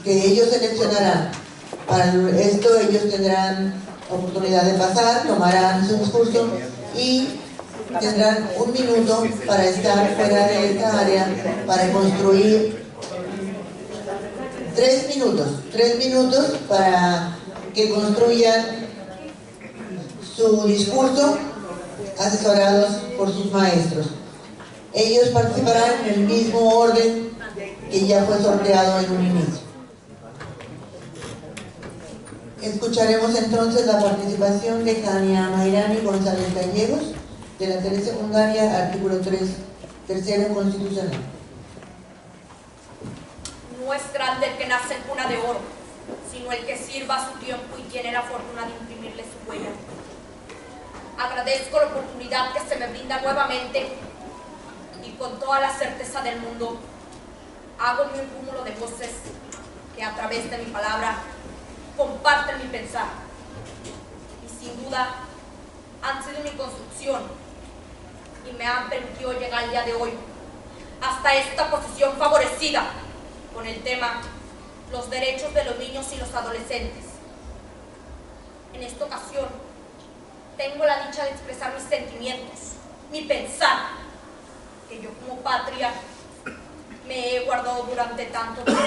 que ellos seleccionarán. Para esto ellos tendrán oportunidad de pasar, tomarán su discurso y tendrán 1 minuto para estar fuera de esta área para construir 3 minutos para que construyan su discurso asesorados por sus maestros. Ellos participarán en el mismo orden que ya fue sorteado en un inicio. Escucharemos entonces la participación de Jania Mayrani González Gallegos, de la telesecundaria, artículo 3, tercero constitucional. No es grande el que nace en cuna de oro, sino el que sirva a su tiempo y tiene la fortuna de imprimirle su huella. Agradezco la oportunidad que se me brinda nuevamente y con toda la certeza del mundo hago mi cúmulo de voces que a través de mi palabra comparten mi pensar y sin duda han sido mi construcción y me han permitido llegar al día de hoy hasta esta posición favorecida con el tema los derechos de los niños y los adolescentes. En esta ocasión tengo la dicha de expresar mis sentimientos mi pensar, que yo como patria me he guardado durante tanto tiempo.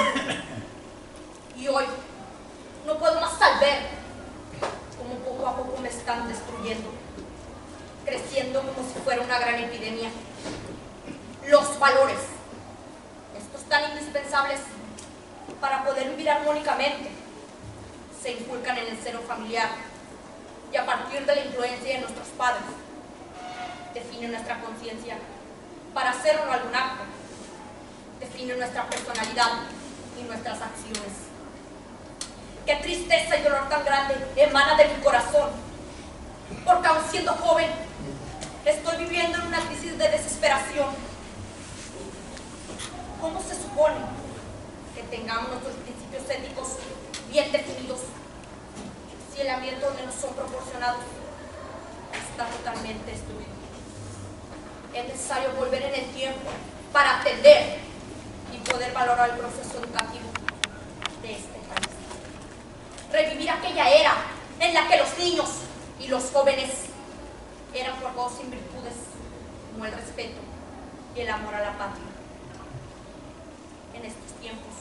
Y hoy no puedo más al ver cómo poco a poco me están destruyendo, creciendo como si fuera una gran epidemia. Los valores, estos tan indispensables para poder vivir armónicamente, se inculcan en el seno familiar y a partir de la influencia de nuestros padres, definen nuestra conciencia para hacer o no algún acto, definen nuestra personalidad y nuestras acciones. Qué tristeza y dolor tan grande emana de mi corazón, porque aun siendo joven, estoy viviendo en una crisis de desesperación. ¿Cómo se supone que tengamos nuestros principios éticos bien definidos si el ambiente donde nos son proporcionados está totalmente destruido? Es necesario volver en el tiempo para atender y poder valorar el proceso educativo de este país. Revivir aquella era en la que los niños y los jóvenes eran formados sin virtudes como el respeto y el amor a la patria. En estos tiempos,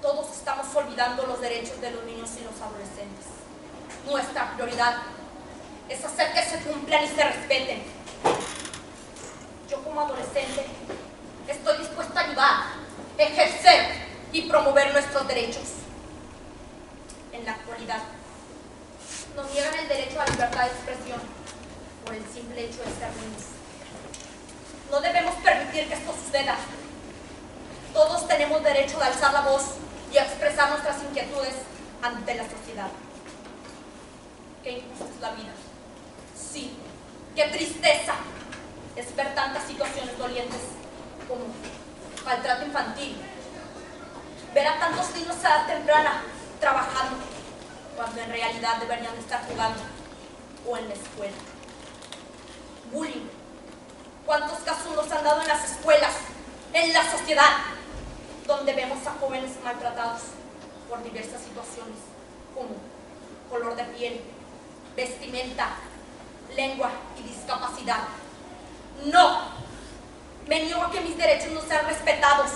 todos estamos olvidando los derechos de los niños y los adolescentes. Nuestra prioridad es hacer que se cumplan y se respeten. Yo como adolescente estoy dispuesta a ayudar, ejercer y promover nuestros derechos. En la actualidad, nos niegan el derecho a la libertad de expresión por el simple hecho de ser niños. No debemos permitir que esto suceda. Todos tenemos derecho de alzar la voz y a expresar nuestras inquietudes ante la sociedad. Qué injusta es la vida. Sí, qué tristeza es ver tantas situaciones dolientes como maltrato infantil, ver a tantos niños a edad temprana trabajando cuando en realidad deberían de estar jugando o en la escuela. Bullying. ¿Cuántos casos nos han dado en las escuelas, en la sociedad, donde vemos a jóvenes maltratados por diversas situaciones como color de piel, vestimenta, lengua y discapacidad? No, me niego a que mis derechos no sean respetados,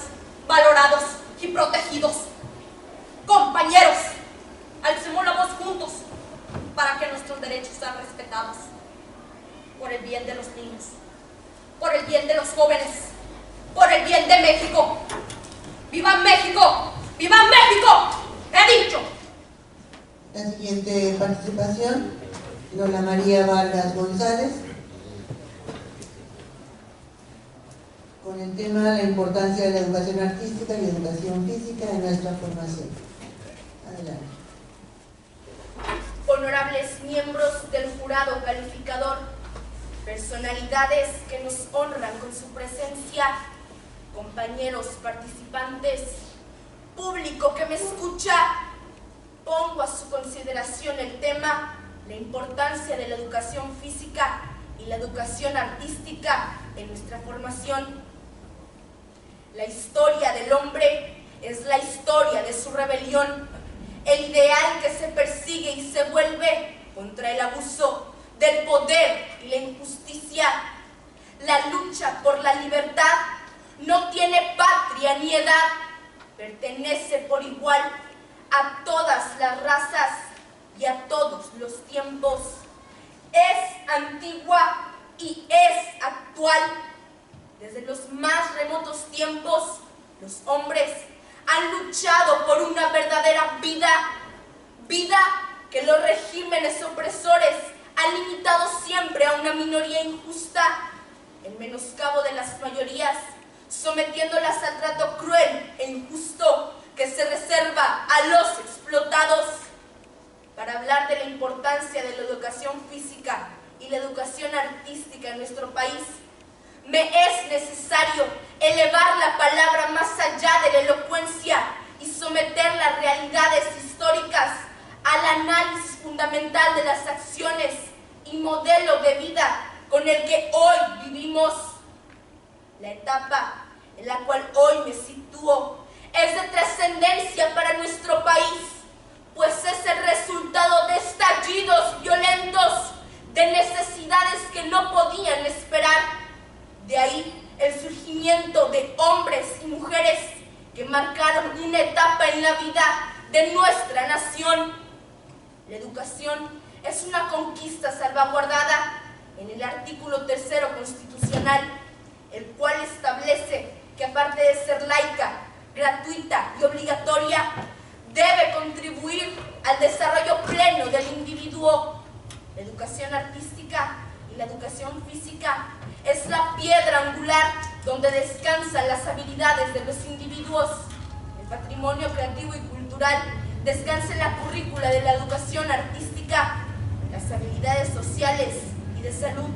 valorados y protegidos. Compañeros, alcemos la voz juntos para que nuestros derechos sean respetados, por el bien de los niños, por el bien de los jóvenes, por el bien de México. ¡Viva México! ¡Viva México! ¡He dicho! La siguiente participación, Lola María Vargas González, con el tema la importancia de la educación artística y educación física en nuestra formación. Adelante. Honorables miembros del jurado calificador, personalidades que nos honran con su presencia, compañeros participantes, público que me escucha, pongo a su consideración el tema, la importancia de la educación física y la educación artística en nuestra formación. La historia del hombre es la historia de su rebelión, el ideal que se persigue y se vuelve contra el abuso del poder y la injusticia. La lucha por la libertad no tiene patria ni edad, pertenece por igual a todas las razas y a todos los tiempos. Es antigua y es actual. Desde los más remotos tiempos, los hombres han luchado por una verdadera vida, vida que los regímenes opresores han limitado siempre a una minoría injusta, en menoscabo de las mayorías, sometiéndolas al trato cruel e injusto que se reserva a los explotados. Para hablar de la importancia de la educación física y la educación artística en nuestro país, me es necesario elevar la palabra más allá de la elocuencia y someter las realidades históricas al análisis fundamental de las acciones y modelo de vida con el que hoy vivimos. La etapa en la cual hoy me sitúo es de trascendencia para nuestro país, pues es el resultado de estallidos violentos, de necesidades que no podían podían esperar. De ahí el surgimiento de hombres y mujeres que marcaron una etapa en la vida de nuestra nación. La educación es una conquista salvaguardada en el artículo 3º constitucional, el cual establece que aparte de ser laica, gratuita y obligatoria, debe contribuir al desarrollo pleno del individuo. La educación artística y la educación física es la piedra angular donde descansan las habilidades de los individuos. El patrimonio creativo y cultural descansa en la currícula de la educación artística. Las habilidades sociales y de salud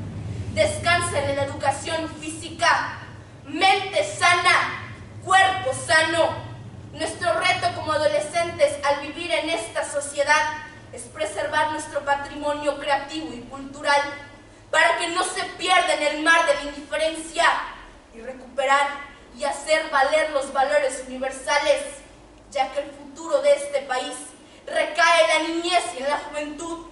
descansan en la educación física. Mente sana, cuerpo sano. Nuestro reto como adolescentes al vivir en esta sociedad es preservar nuestro patrimonio creativo y cultural para que no se pierda en el mar de la indiferencia y recuperar y hacer valer los valores universales, ya que el futuro de este país recae en la niñez y en la juventud.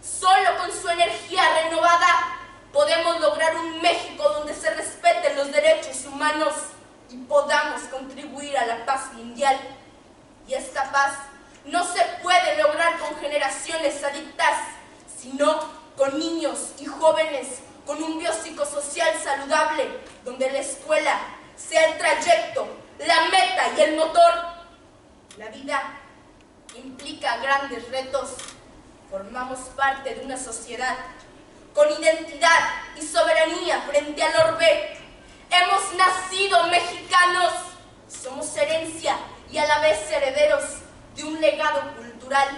Solo con su energía renovada podemos lograr un México donde se respeten los derechos humanos y podamos contribuir a la paz mundial. Y esta paz no se puede lograr con generaciones adictas, sino con niños y jóvenes con un biopsicosocial saludable, donde la escuela sea el trayecto, la meta y el motor. La vida implica grandes retos. Formamos parte de una sociedad con identidad y soberanía frente al orbe. Hemos nacido mexicanos, somos herencia y a la vez herederos de un legado cultural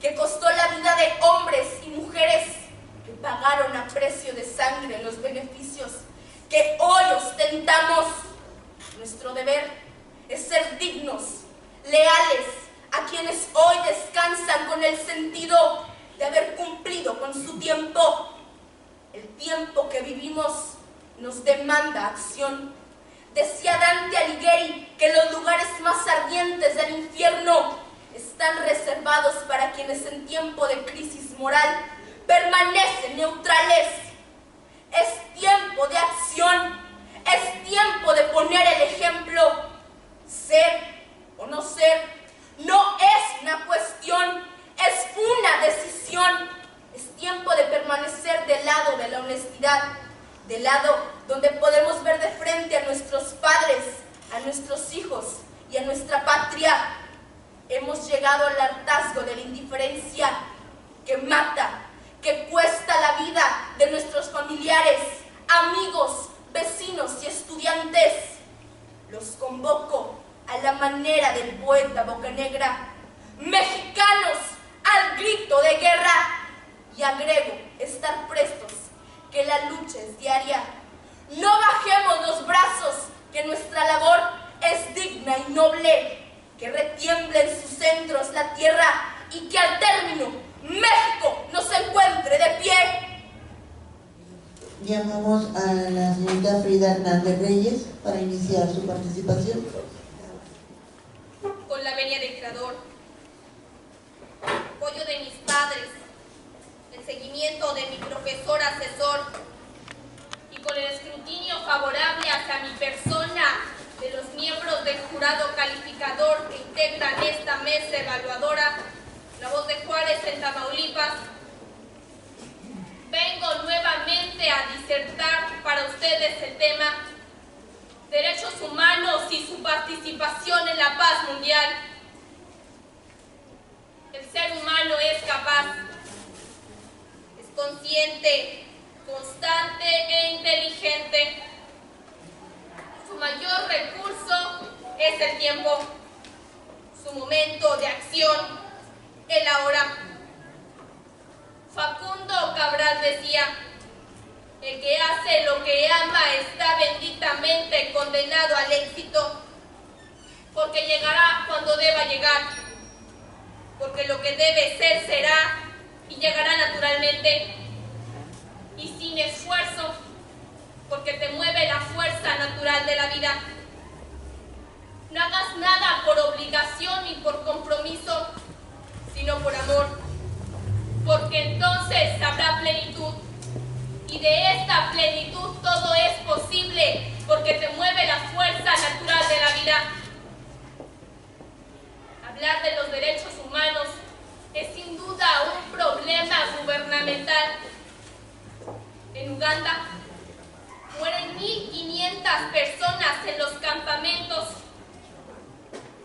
que costó la vida de hombres y mujeres que pagaron a precio de sangre los beneficios que hoy ostentamos. Nuestro deber es ser dignos, leales a quienes hoy descansan con el sentido de haber cumplido con su tiempo. El tiempo que vivimos nos demanda acción. Decía Dante Alighieri que los lugares más ardientes del infierno están reservados para quienes en tiempo de crisis moral permanecen neutrales. Es tiempo de acción, es tiempo de poner el ejemplo. Ser o no ser no es una cuestión, es una decisión. Es tiempo de permanecer del lado de la honestidad, del lado donde podemos ver de frente a nuestros padres, a nuestros hijos y a nuestra patria. Hemos llegado al hartazgo de la indiferencia que mata, que cuesta la vida de nuestros familiares, amigos, vecinos y estudiantes. Los convoco a la manera del poeta Bocanegra: mexicanos al grito de guerra. Y agrego, estar prestos, que la lucha es diaria. No bajemos los brazos, que nuestra labor es digna y noble. Que retiemble en sus centros la tierra y que al término México nos encuentre de pie. Llamamos a la señorita Frida Hernández Reyes para iniciar su participación. Con la venia del Creador, apoyo de mis padres, el seguimiento de mi profesor asesor y con el escrutinio favorable hacia mi persona de los miembros del jurado calificador que integran esta mesa evaluadora, La Voz de Juárez en Tamaulipas, vengo nuevamente a disertar para ustedes el tema Derechos Humanos y su participación en la paz mundial. El ser humano es capaz, es consciente, constante e inteligente. Su mayor recurso es el tiempo, su momento de acción, el ahora. Facundo Cabral decía: el que hace lo que ama está benditamente condenado al éxito, porque llegará cuando deba llegar, porque lo que debe ser será y llegará naturalmente y sin esfuerzo, porque te mueve la fuerza natural de la vida. No hagas nada por obligación ni por compromiso, sino por amor, porque entonces habrá plenitud, y de esta esa plenitud todo es posible, porque te mueve la fuerza natural de la vida. Hablar de los derechos humanos es sin duda un problema gubernamental. En Uganda mueren 1.500 personas en los campamentos,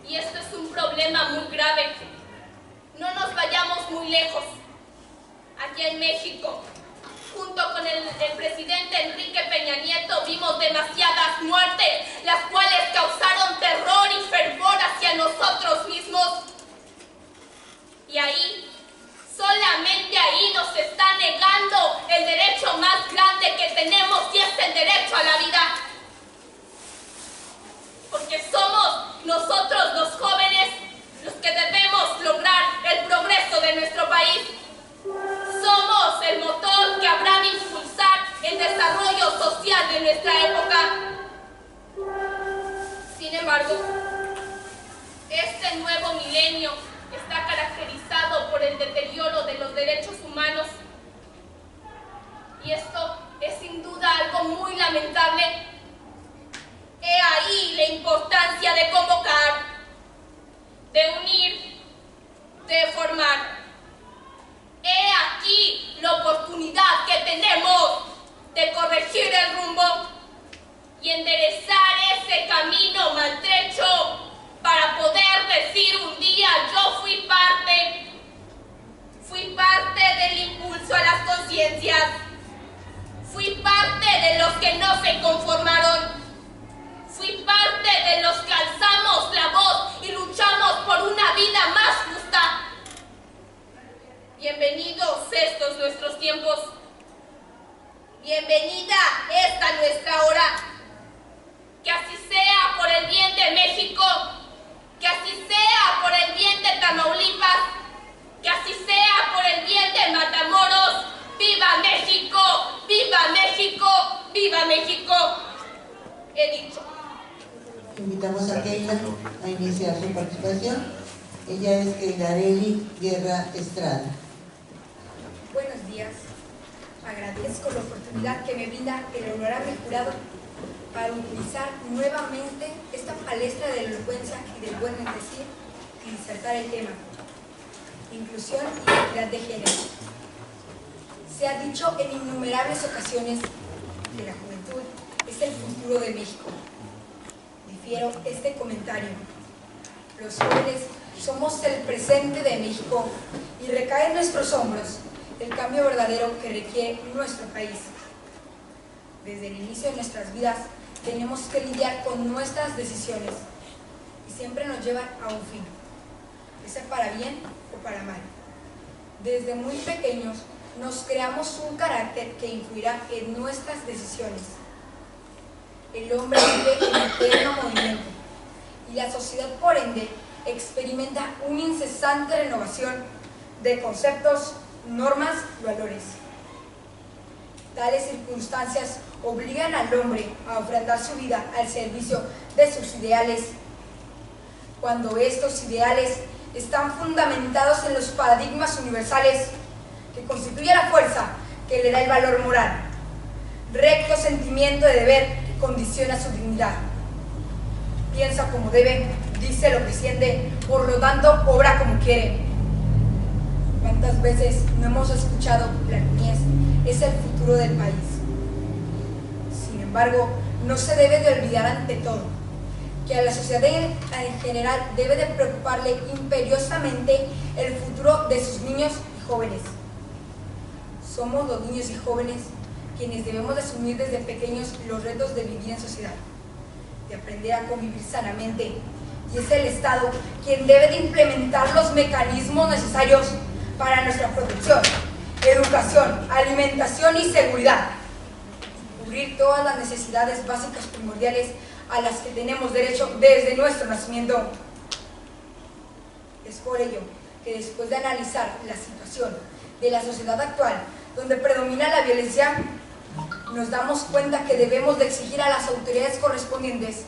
y esto es un problema muy grave. No nos vayamos muy lejos. Aquí en México, junto con el presidente Enrique Peña Nieto, vimos demasiadas muertes, las cuales causaron terror y fervor hacia nosotros mismos. Y ahí, solamente ahí nos está negando el derecho más grande que tenemos, y es el derecho a la vida. Porque somos nosotros los jóvenes los que debemos lograr el progreso de nuestro país. Somos el motor que habrá de impulsar el desarrollo social de nuestra época. Sin embargo, este nuevo milenio está caracterizado por el deterioro de los derechos humanos. Y esto es sin duda algo muy lamentable. He ahí la importancia de convocar, de unir, de formar. He aquí la oportunidad que tenemos de corregir el rumbo y enderezar ese camino maltrecho para poder decir un día: yo fui parte del impulso a las conciencias, fui parte de los que no se conformaron, fui parte de los que alzamos la voz y luchamos por una vida más justa. Bienvenidos estos nuestros tiempos. Bienvenida esta nuestra hora. Que así sea por el bien de México, que así sea por el bien de Tamaulipas, que así sea por el bien de Matamoros. ¡Viva México! ¡Viva México! ¡Viva México! He dicho. Invitamos a Keila a iniciar su participación. Ella es Keila Areli Guerra Estrada. Buenos días. Agradezco la oportunidad que me brinda el honorable jurado para utilizar nuevamente esta palestra de la elocuencia y del buen decir y disertar el tema: inclusión y equidad de género. Se ha dicho en innumerables ocasiones que la juventud es el futuro de México. Difiero este comentario. Los jóvenes somos el presente de México y recae en nuestros hombros el cambio verdadero que requiere nuestro país. Desde el inicio de nuestras vidas tenemos que lidiar con nuestras decisiones y siempre nos llevan a un fin, ya sea para bien o para mal. Desde muy pequeños nos creamos un carácter que influirá en nuestras decisiones. El hombre vive en eterno movimiento y la sociedad, por ende, experimenta una incesante renovación de conceptos, normas y valores. Tales circunstancias obligan al hombre a ofrendar su vida al servicio de sus ideales. Cuando estos ideales están fundamentados en los paradigmas universales que constituye la fuerza que le da el valor moral, recto sentimiento de deber que condiciona su dignidad. Piensa como debe, dice lo que siente, por lo tanto obra como quiere. ¿Cuántas veces no hemos escuchado la niñez es el futuro del país? Sin embargo, no se debe de olvidar ante todo que a la sociedad en general debe de preocuparle imperiosamente el futuro de sus niños y jóvenes. Somos los niños y jóvenes quienes debemos de asumir desde pequeños los retos de vivir en sociedad, de aprender a convivir sanamente, y es el Estado quien debe de implementar los mecanismos necesarios para nuestra protección, educación, alimentación y seguridad, cubrir todas las necesidades básicas primordiales a las que tenemos derecho desde nuestro nacimiento. Es por ello que después de analizar la situación de la sociedad actual, donde predomina la violencia, nos damos cuenta que debemos de exigir a las autoridades correspondientes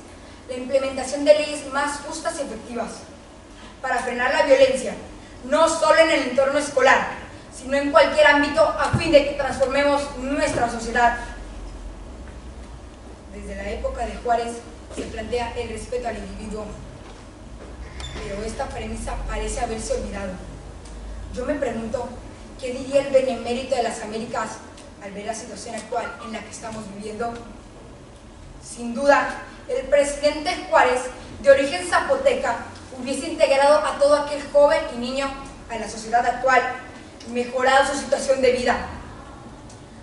la implementación de leyes más justas y efectivas para frenar la violencia, no solo en el entorno escolar, sino en cualquier ámbito, a fin de que transformemos nuestra sociedad. Desde la época de Juárez se plantea el respeto al individuo, pero esta premisa parece haberse olvidado. Yo me pregunto, ¿qué diría el benemérito de las Américas al ver la situación actual en la que estamos viviendo? Sin duda, el presidente Juárez, de origen zapoteca, hubiese integrado a todo aquel joven y niño a la sociedad actual y mejorado su situación de vida.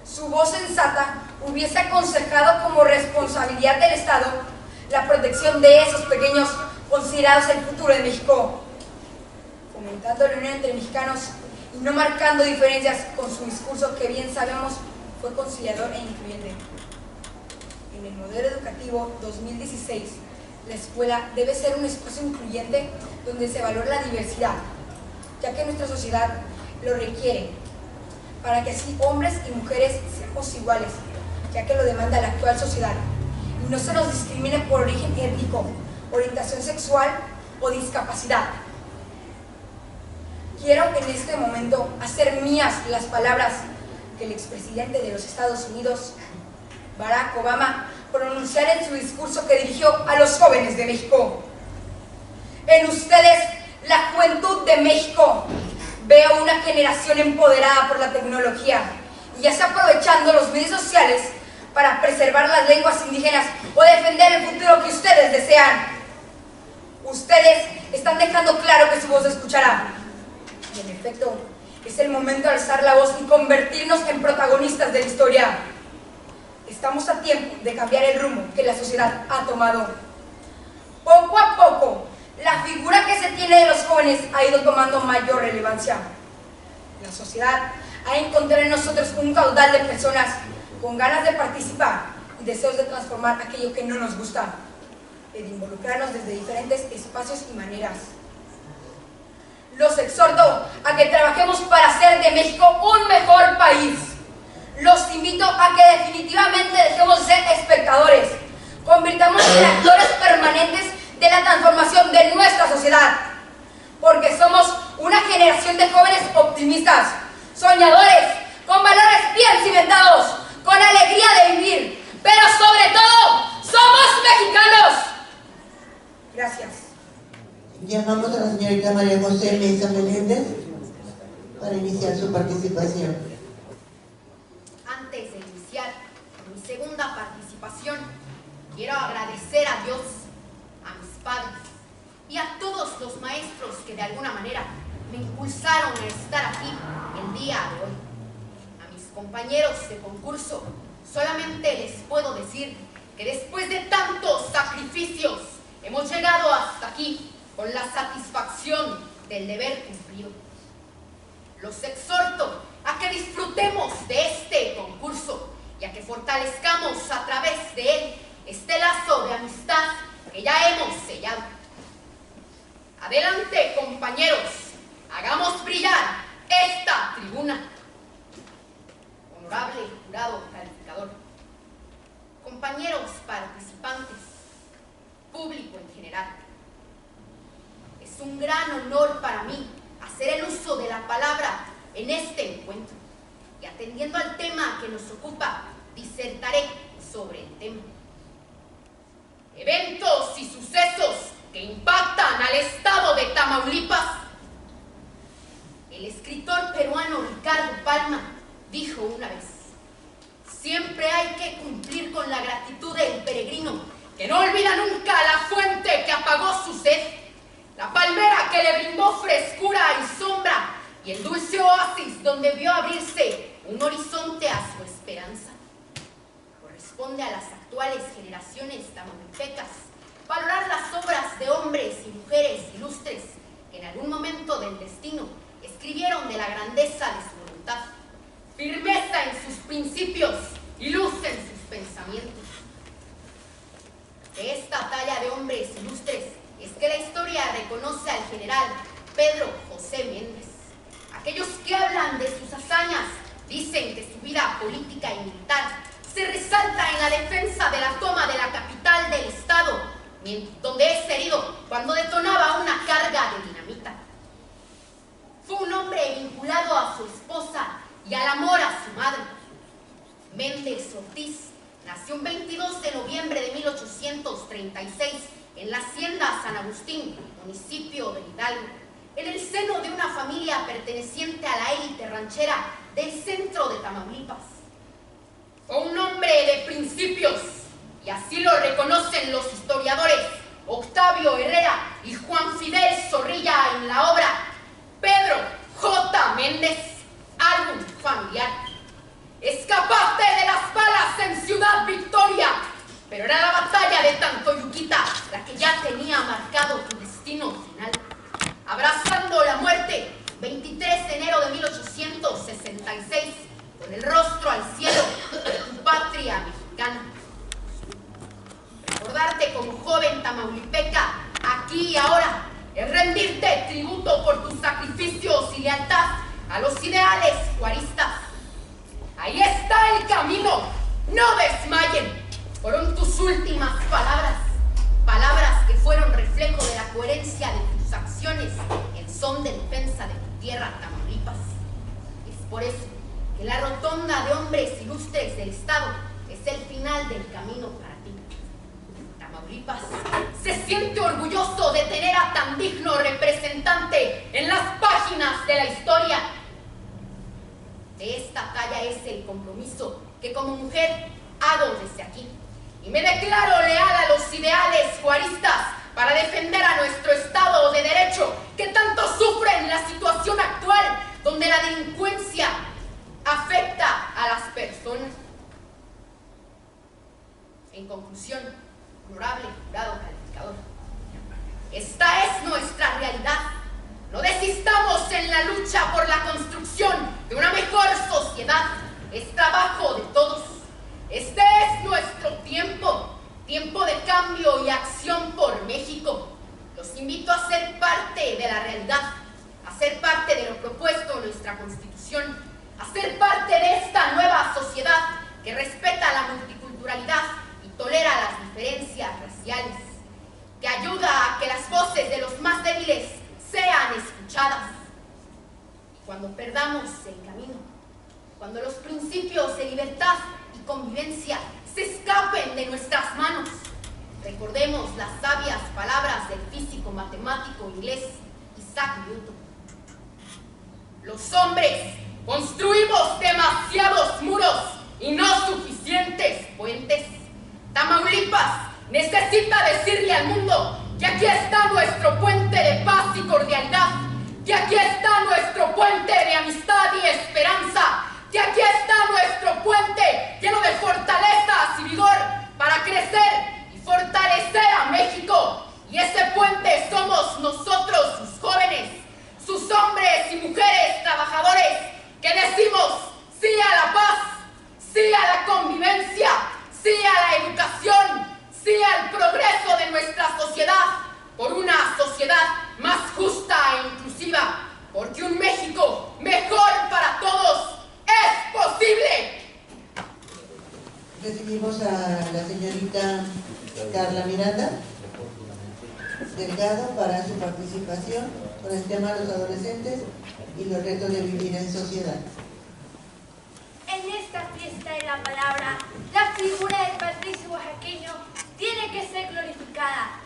Su voz sensata hubiese aconsejado como responsabilidad del Estado la protección de esos pequeños considerados el futuro de México, fomentando la unión entre mexicanos y no marcando diferencias con su discurso que bien sabemos fue conciliador e incluyente. En el modelo educativo 2016, la escuela debe ser un espacio incluyente donde se valore la diversidad, ya que nuestra sociedad lo requiere, para que así hombres y mujeres seamos iguales, ya que lo demanda la actual sociedad, y no se nos discrimine por origen étnico, orientación sexual o discapacidad. Quiero en este momento hacer mías las palabras que el expresidente de los Estados Unidos, Barack Obama, pronunció en su discurso que dirigió a los jóvenes de México. En ustedes, la juventud de México, veo una generación empoderada por la tecnología y ya está aprovechando los medios sociales para preservar las lenguas indígenas o defender el futuro que ustedes desean. Ustedes están dejando claro que su voz se escuchará. Y en efecto, es el momento de alzar la voz y convertirnos en protagonistas de la historia. Estamos a tiempo de cambiar el rumbo que la sociedad ha tomado. Poco a poco, la figura que se tiene de los jóvenes ha ido tomando mayor relevancia. La sociedad ha encontrado en nosotros un caudal de personas con ganas de participar y deseos de transformar aquello que no nos gusta, y de involucrarnos desde diferentes espacios y maneras. Los exhorto a que trabajemos para hacer de México un mejor país. Los invito a que definitivamente dejemos de ser espectadores, convirtamos en actores permanentes de la transformación de nuestra sociedad, porque somos una generación de jóvenes optimistas, soñadores, con valores bien cimentados, con alegría de vivir, pero sobre todo, somos mexicanos. Gracias. Llamamos a la señorita María José Mesa Meléndez para iniciar su participación. Antes de iniciar mi segunda participación, quiero agradecer a Dios, a mis padres y a todos los maestros que de alguna manera me impulsaron a estar aquí el día de hoy. A mis compañeros de concurso, solamente les puedo decir que después de tantos sacrificios hemos llegado hasta aquí con la satisfacción del deber cumplido. Los exhorto a que disfrutemos de este concurso y a que fortalezcamos a través de él este lazo de amistad que ya hemos sellado. Adelante, compañeros, hagamos brillar esta tribuna. Honorable jurado calificador, compañeros participantes, público en general, es un gran honor para mí hacer el uso de la palabra en este encuentro, y atendiendo al tema que nos ocupa, disertaré sobre el tema. Eventos y sucesos que impactan al estado de Tamaulipas. El escritor peruano Ricardo Palma dijo una vez: siempre hay que cumplir con la gratitud del peregrino, que no olvida nunca la fuente que apagó su sed, la palmera que le brindó frescura y sombra, y el dulce oasis donde vio abrirse un horizonte a su esperanza. Corresponde a las actuales generaciones tamaulipecas valorar las obras de hombres y mujeres ilustres que en algún momento del destino escribieron de la grandeza de su voluntad, firmeza en sus principios y luz en sus pensamientos. De esta talla de hombres ilustres es que la historia reconoce al general Pedro José Méndez. Aquellos que hablan de sus hazañas dicen que su vida política y militar se resalta en la defensa de la toma de la capital del estado, donde es herido cuando detonaba una carga de dinamita. Fue un hombre vinculado a su esposa y al amor a su madre. Méndez Ortiz Nació un 22 de noviembre de 1836 en la hacienda San Agustín, municipio de Hidalgo, en el seno de una familia perteneciente a la élite ranchera del centro de Tamaulipas. Fue un hombre de principios, y así lo reconocen los historiadores Octavio Herrera y Juan Fidel Zorrilla en la obra Pedro J. Méndez, álbum familiar. Escapaste de las balas en Ciudad Victoria, pero era la batalla de Tantoyuquita la que ya tenía marcado tu destino final. Abrazando la muerte, 23 de enero de 1866, con el rostro al cielo de tu patria mexicana. Recordarte como joven tamaulipeca, aquí y ahora, es rendirte tributo por tus sacrificios y lealtad a los ideales juaristas. Ahí está el camino, no desmayen. Fueron tus últimas palabras, palabras que fueron reflejo de la coherencia de tus acciones en son de defensa de tu tierra, Tamaulipas. Es por eso que la rotonda de hombres ilustres del Estado es el final del camino para ti. Tamaulipas se siente orgulloso de tener a tan digno representante en las páginas de la historia. De esta talla es el compromiso que como mujer hago desde aquí. Y me declaro leal a los ideales juaristas para defender a nuestro Estado de Derecho, que tanto sufre en la situación actual, donde la delincuencia afecta a las personas. En conclusión, honorable jurado calificador, esta es nuestra realidad. No desistamos en la lucha por la construcción de una mejor sociedad. Es trabajo de todos. Este es nuestro tiempo, tiempo de cambio y acción por México. Los invito a ser parte de la realidad, a ser parte de lo propuesto en nuestra Constitución, a ser parte de esta nueva sociedad que respeta la multiculturalidad y tolera las diferencias raciales, que ayuda a que las voces de los más débiles sean escuchadas. Cuando perdamos el camino, cuando los principios de libertad y convivencia se escapen de nuestras manos, recordemos las sabias palabras del físico matemático inglés Isaac Newton. Los hombres construimos demasiados muros y no suficientes puentes. Tamaulipas necesita decirle al mundo que aquí está nuestro puente de paz y cordialidad, que aquí está nuestro puente de amistad y esperanza, que aquí está nuestro puente lleno de fortalezas y vigor para crecer y fortalecer a México. Y ese puente somos nosotros, sus jóvenes, sus hombres y mujeres trabajadores, que decimos sí a la paz, sí a la convivencia, sí a la educación, sí al progreso de nuestra sociedad, por una sociedad más justa e inclusiva, porque un México mejor para todos es posible. Recibimos a la señorita Carla Miranda Delgado para su participación con el tema de los adolescentes y los retos de vivir en sociedad. En esta fiesta de la palabra, la figura del patricio oaxaqueño tiene que ser glorificada,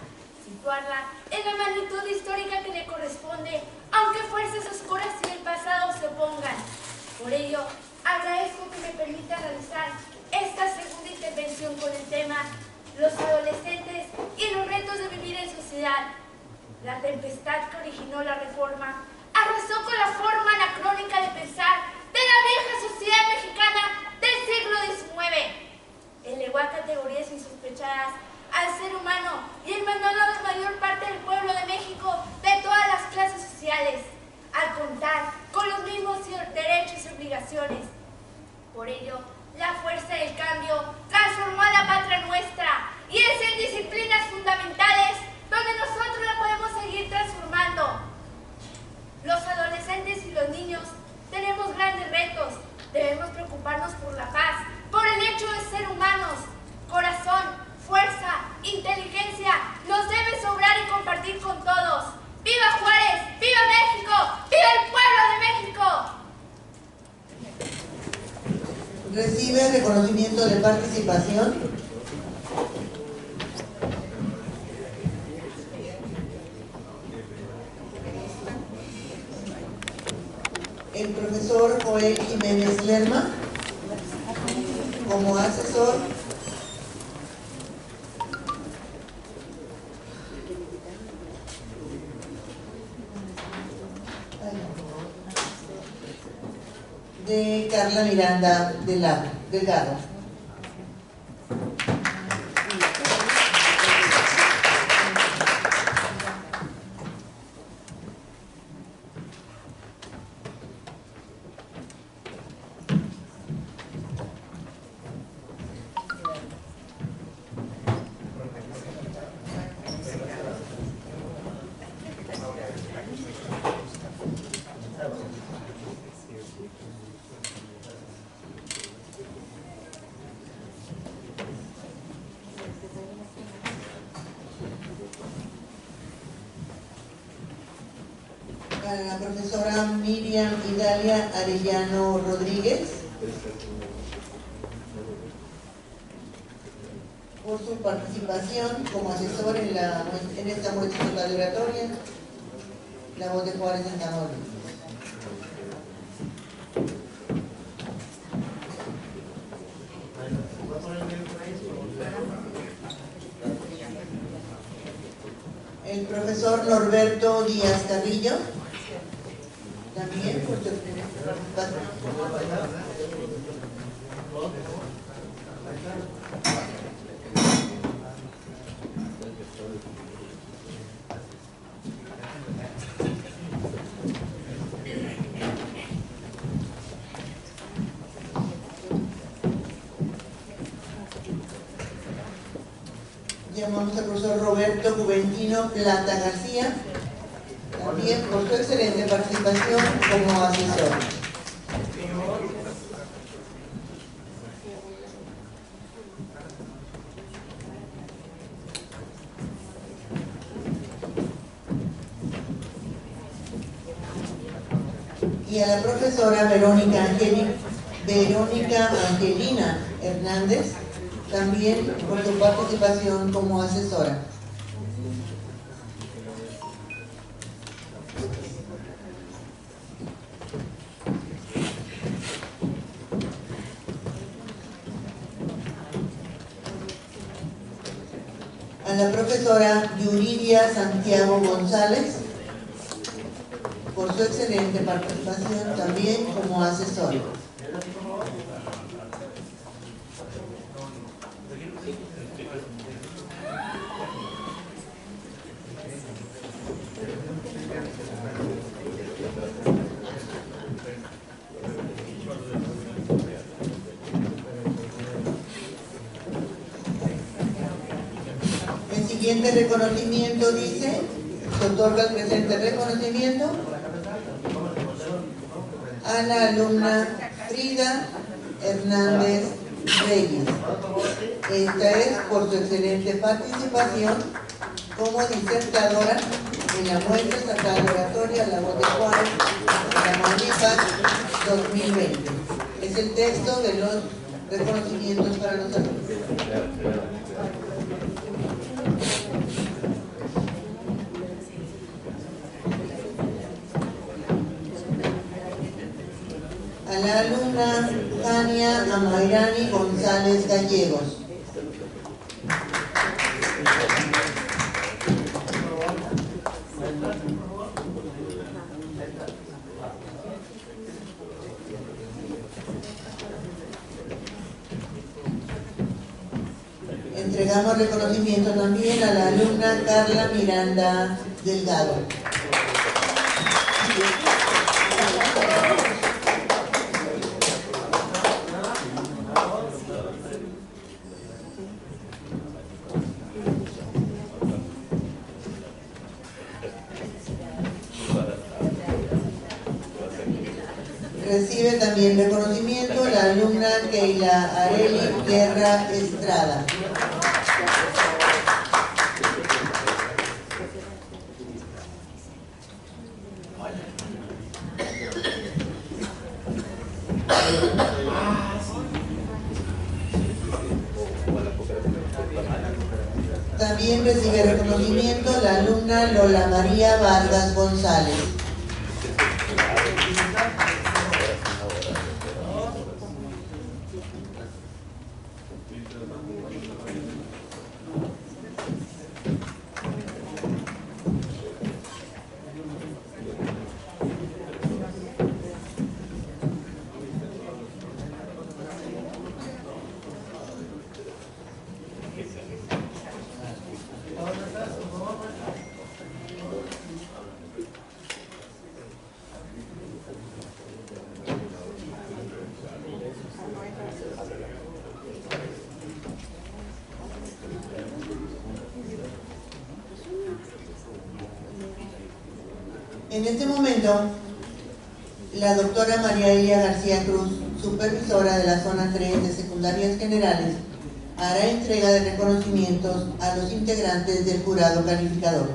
situarla en la magnitud histórica que le corresponde, aunque fuerzas oscuras y el pasado se opongan. Por ello, agradezco que me permita realizar esta segunda intervención con el tema los adolescentes y los retos de vivir en sociedad. La tempestad que originó la reforma arrasó con la forma anacrónica de pensar de la vieja sociedad mexicana del siglo XIX. Elevó a categorías insospechadas al ser humano y hermanó a la mayor parte del pueblo de México de todas las clases sociales, al contar con los mismos derechos y obligaciones. Por ello, la fuerza del cambio transformó a la patria nuestra y es en disciplinas fundamentales donde nosotros la podemos seguir transformando. Los adolescentes y los niños tenemos grandes retos. Debemos preocuparnos por la paz, por el hecho de ser humanos. Corazón, fuerza, inteligencia nos debe sobrar y compartir con todos. ¡Viva Juárez! ¡Viva México! ¡Viva el pueblo de México! Recibe reconocimiento de participación. El profesor Joel Jiménez Lerma, como asesor. De Carla Miranda Delgado. Para la profesora Miriam Idalia Arellano Rodríguez, por su participación como asesor en esta muestra evaluatoria, La Voz de Juárez en Tamaulipas. El profesor Norberto Díaz Carrillo, también por su participación. Llamamos al profesor Roberto Juventino Plata García, también por su excelente participación como asesor. Y a la profesora Verónica Angelina Hernández, también por su participación como asesora. A la profesora Yuridia Santiago González, por su excelente participación también como asesora. El siguiente reconocimiento dice, se otorga el presente reconocimiento a la alumna Frida Hernández Reyes. Esta es por su excelente participación como disertadora en la muestra estatal oratoria La Voz de Juárez, Tamaulipas 2020. Es el texto de los reconocimientos para los alumnos. A la alumna Tania Amairani González Gallegos. Entregamos reconocimiento también a la alumna Carla Miranda Delgado. Recibe también reconocimiento la alumna Keila Areli Guerra Estrada. También recibe reconocimiento la alumna Lola María Vargas González. En este momento, la doctora María Elia García Cruz, supervisora de la zona 3 de secundarias generales, hará entrega de reconocimientos a los integrantes del jurado calificador.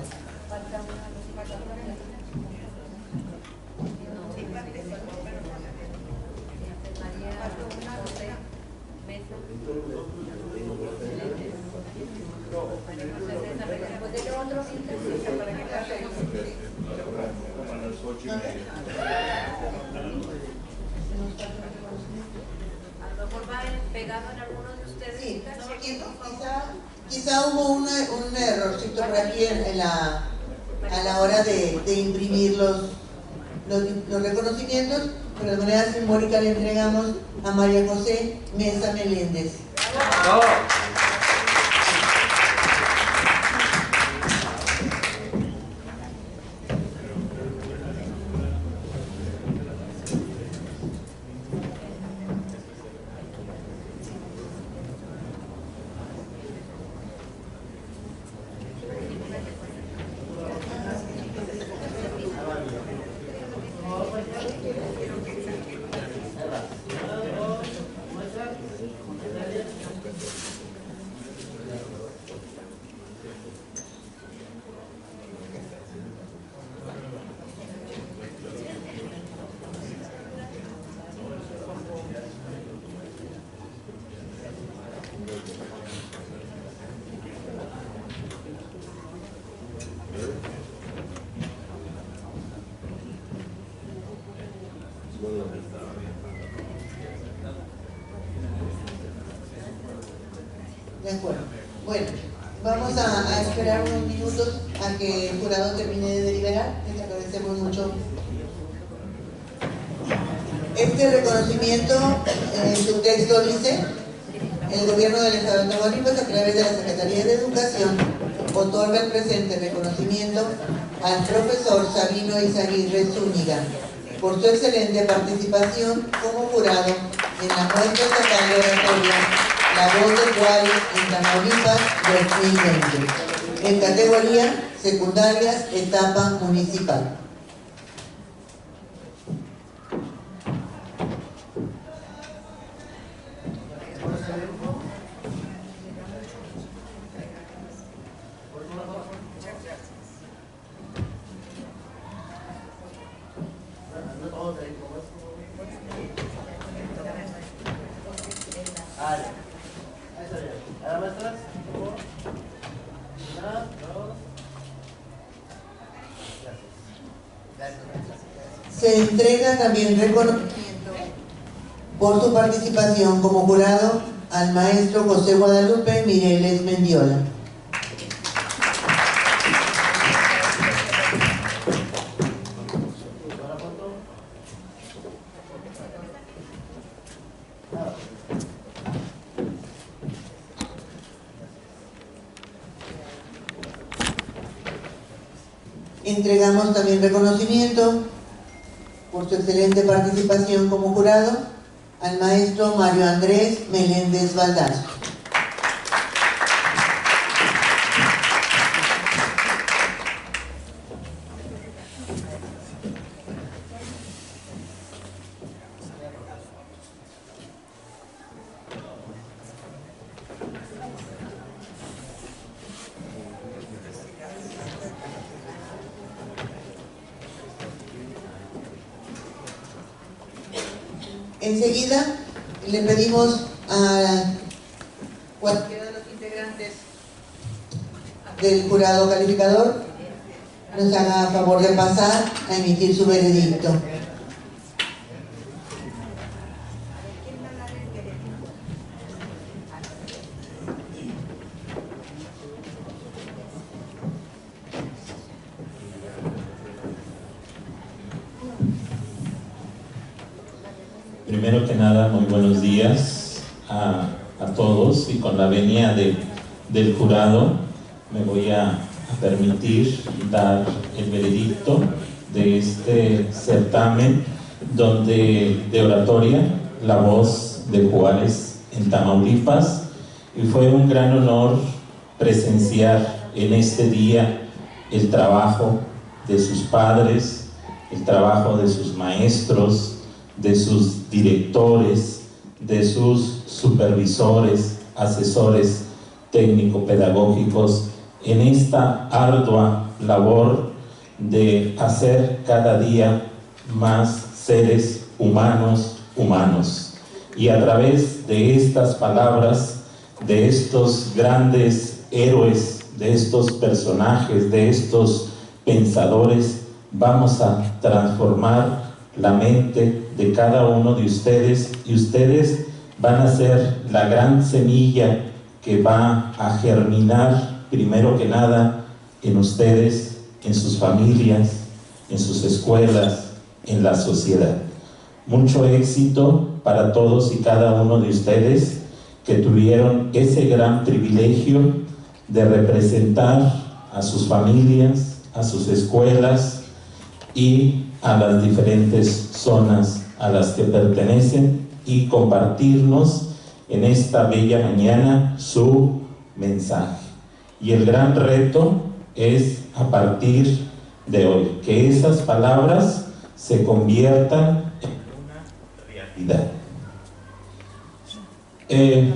A lo mejor va pegado en algunos de ustedes. Sí, quizá hubo un errorcito por aquí a la hora de imprimir los reconocimientos, pero de manera simbólica le entregamos a María José Mesa Meléndez. ¡Bravo! De acuerdo. Bueno, vamos a esperar unos minutos a que el jurado termine de deliberar. Les agradecemos mucho. Este reconocimiento, en su texto dice: el Gobierno del Estado de Tamaulipas, a través de la Secretaría de Educación, otorga el presente reconocimiento al profesor Sabino Izaguirre Zúñiga por su excelente participación como jurado en la muestra estatal de oratoria La Voz del Guayas en Tamaulipas 2020, en categoría secundarias, etapa municipal. Se entrega también reconocimiento por su participación como jurado al maestro José Guadalupe Mireles Mendiola. Entregamos también reconocimiento por su excelente participación como jurado al maestro Mario Andrés Meléndez Baldazo. Enseguida le pedimos a cualquiera de los integrantes del jurado calificador nos haga favor de pasar a emitir su veredicto. Primero que nada, muy buenos días a todos, y con la venia del jurado me voy a permitir dar el veredicto de este certamen de oratoria, La Voz de Juárez en Tamaulipas, y fue un gran honor presenciar en este día el trabajo de sus padres, el trabajo de sus maestros, de sus directores, de sus supervisores, asesores técnico-pedagógicos en esta ardua labor de hacer cada día más seres humanos. Y a través de estas palabras, de estos grandes héroes, de estos personajes, de estos pensadores, vamos a transformar la mente de cada uno de ustedes, y ustedes van a ser la gran semilla que va a germinar, primero que nada, en ustedes, en sus familias, en sus escuelas, en la sociedad. Mucho éxito para todos y cada uno de ustedes que tuvieron ese gran privilegio de representar a sus familias, a sus escuelas y a las diferentes zonas a las que pertenecen, y compartirnos en esta bella mañana su mensaje. Y el gran reto es, a partir de hoy, que esas palabras se conviertan en una realidad.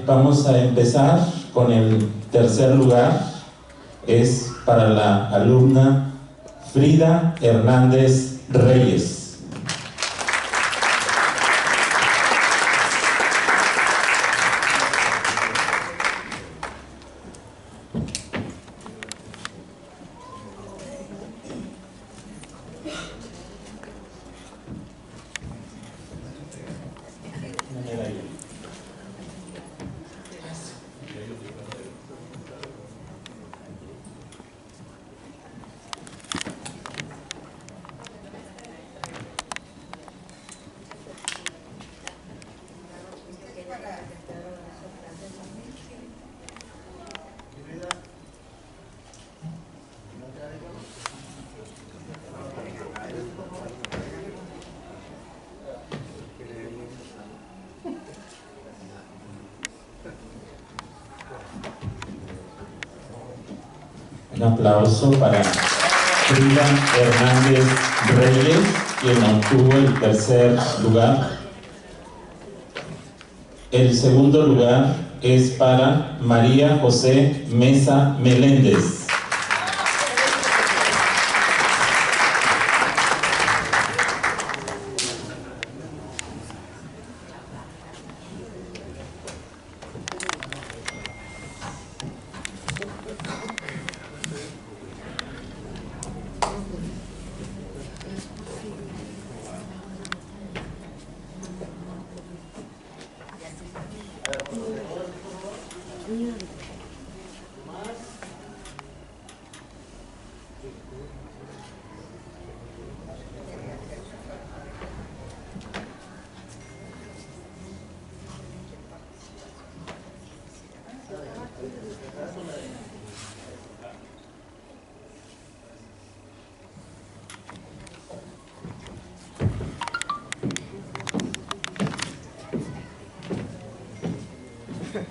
Vamos a empezar con el tercer lugar. Es para la alumna Frida Hernández Reyes. Un aplauso para Frida Hernández Reyes, quien obtuvo el tercer lugar. El segundo lugar es para María José Mesa Meléndez.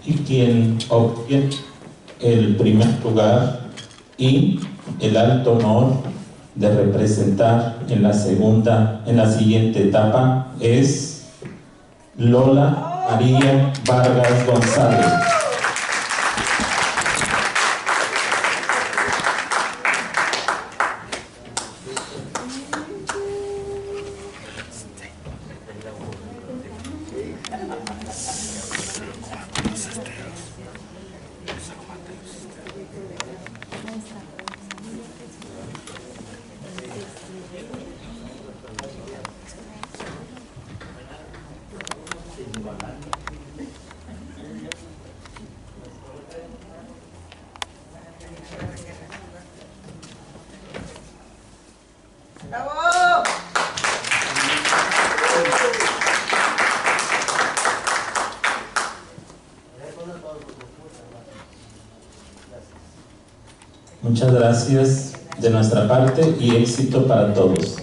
Y quien obtiene el primer lugar y el alto honor de representar en la siguiente etapa es Lola María Vargas González. Muchas gracias de nuestra parte y éxito para todos.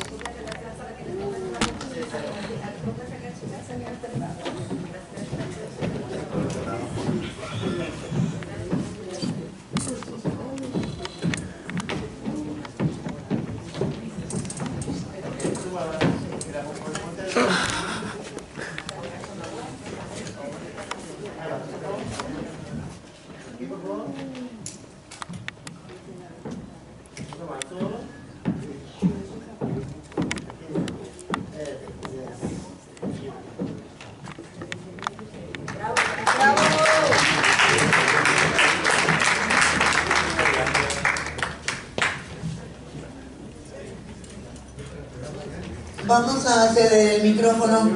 Vamos a ceder el micrófono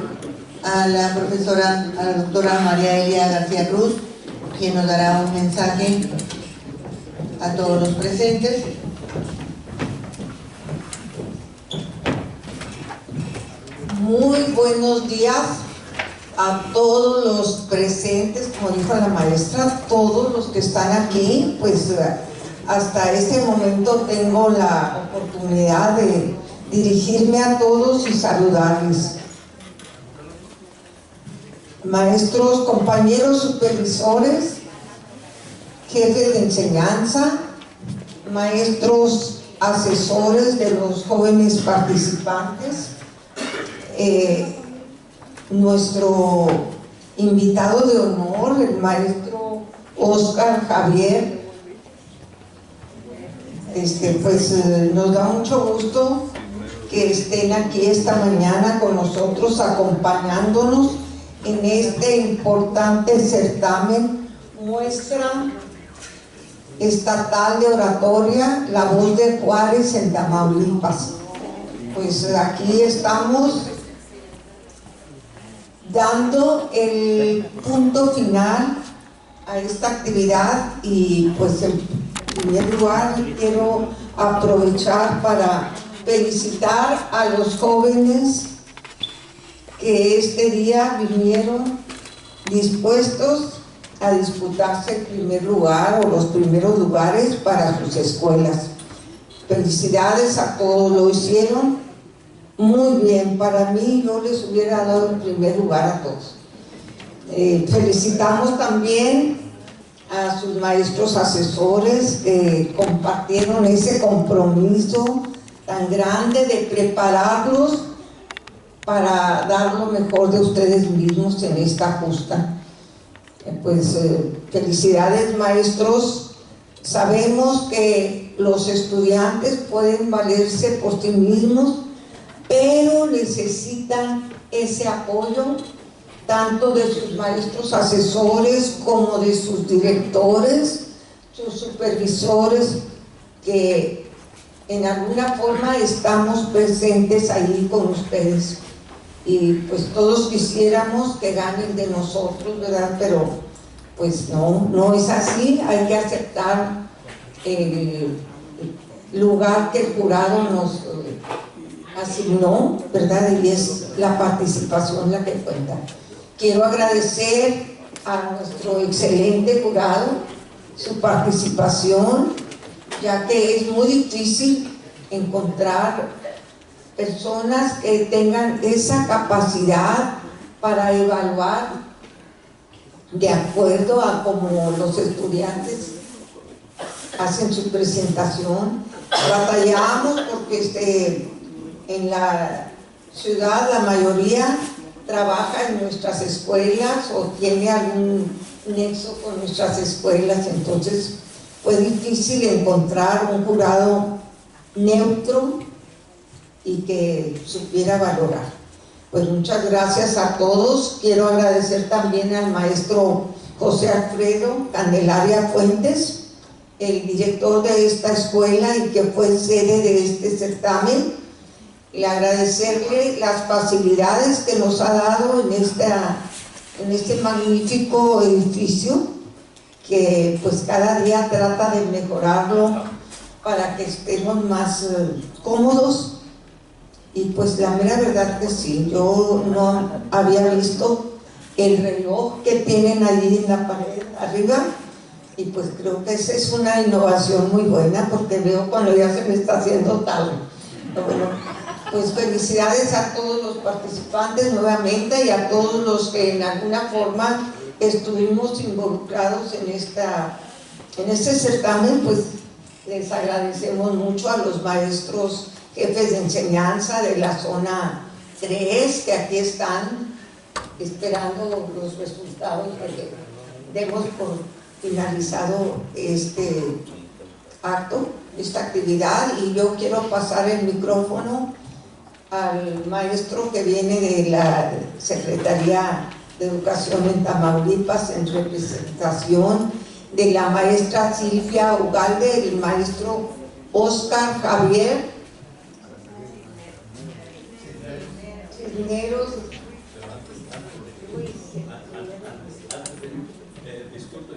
a la profesora, a la doctora María Elia García Cruz, quien nos dará un mensaje a todos los presentes. Muy buenos días a todos los presentes, como dijo la maestra, todos los que están aquí. Pues hasta este momento tengo la oportunidad de dirigirme a todos y saludarles. Maestros, compañeros supervisores, jefes de enseñanza, maestros asesores de los jóvenes participantes, nuestro invitado de honor, el maestro Óscar Javier, pues nos da mucho gusto que estén aquí esta mañana con nosotros, acompañándonos en este importante certamen, muestra estatal de oratoria, La Voz de Juárez en Tamaulipas. Pues aquí estamos dando el punto final a esta actividad y pues en primer lugar quiero aprovechar para felicitar a los jóvenes que este día vinieron dispuestos a disputarse el primer lugar o los primeros lugares para sus escuelas. Felicidades a todos, lo hicieron muy bien. Para mí, yo les hubiera dado el primer lugar a todos. Felicitamos también a sus maestros asesores que compartieron ese compromiso tan grande de prepararlos para dar lo mejor de ustedes mismos en esta justa. Pues felicidades, maestros. Sabemos que los estudiantes pueden valerse por sí mismos, pero necesitan ese apoyo tanto de sus maestros asesores como de sus directores, sus supervisores, que en alguna forma estamos presentes ahí con ustedes. Y pues todos quisiéramos que ganen de nosotros, ¿verdad? Pero pues no es así. Hay que aceptar el lugar que el jurado nos asignó, ¿verdad? Y es la participación la que cuenta. Quiero agradecer a nuestro excelente jurado su participación, ya que es muy difícil encontrar personas que tengan esa capacidad para evaluar de acuerdo a cómo los estudiantes hacen su presentación. Batallamos porque en la ciudad la mayoría trabaja en nuestras escuelas o tiene algún nexo con nuestras escuelas, entonces fue difícil encontrar un jurado neutro y que supiera valorar. Pues muchas gracias a todos. Quiero agradecer también al maestro José Alfredo Candelaria Fuentes, el director de esta escuela y que fue sede de este certamen, y agradecerle las facilidades que nos ha dado en este magnífico edificio, que pues cada día trata de mejorarlo para que estemos más cómodos. Y pues la mera verdad que sí, yo no había visto el reloj que tienen allí en la pared arriba, Y pues creo que esa es una innovación muy buena, porque veo cuando ya se me está haciendo tarde. Bueno, pues felicidades a todos los participantes nuevamente y a todos los que en alguna forma estuvimos involucrados en este certamen. Pues les agradecemos mucho a los maestros jefes de enseñanza de la zona 3 que aquí están esperando los resultados de que demos por finalizado este acto, esta actividad. Y yo quiero pasar el micrófono al maestro que viene de la Secretaría de Educación en Tamaulipas en representación de la maestra Silvia Ugalde, el maestro Oscar Javier Cisneros.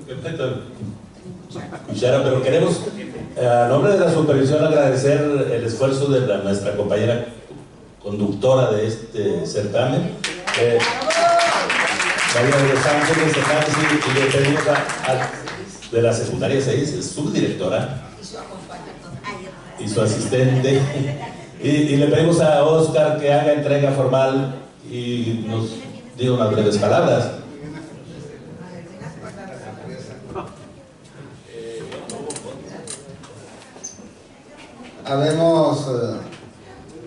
Perfecto, Cuchara, pero queremos, a nombre de la supervisión, agradecer el esfuerzo de nuestra compañera conductora de este certamen, María de los Ángeles de Nancy, y le pedimos de la secundaria 6, subdirectora, y su asistente, y le pedimos a Oscar que haga entrega formal y nos diga unas breves palabras. Habemos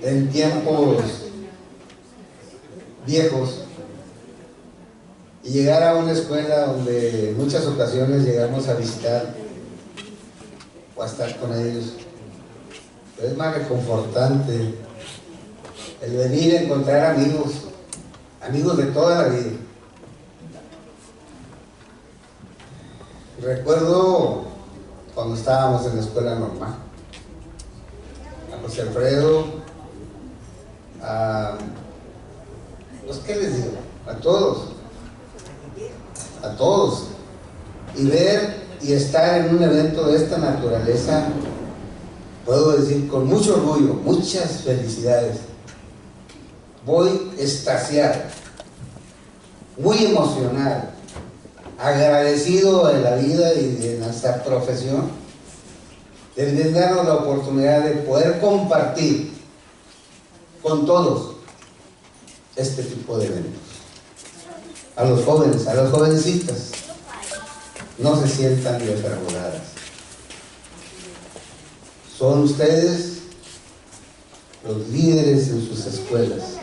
en tiempos viejos y llegar a una escuela donde en muchas ocasiones llegamos a visitar o a estar con ellos, pero es más reconfortante el venir a encontrar amigos de toda la vida. Recuerdo cuando estábamos en la escuela normal, a José Alfredo, pues qué les digo, a todos, y ver y estar en un evento de esta naturaleza, puedo decir con mucho orgullo, muchas felicidades. Voy extasiado, muy emocionado, agradecido de la vida y de nuestra profesión, de darnos la oportunidad de poder compartir con todos este tipo de eventos. A los jóvenes, a las jovencitas, no se sientan defraudadas. Son ustedes los líderes en sus escuelas.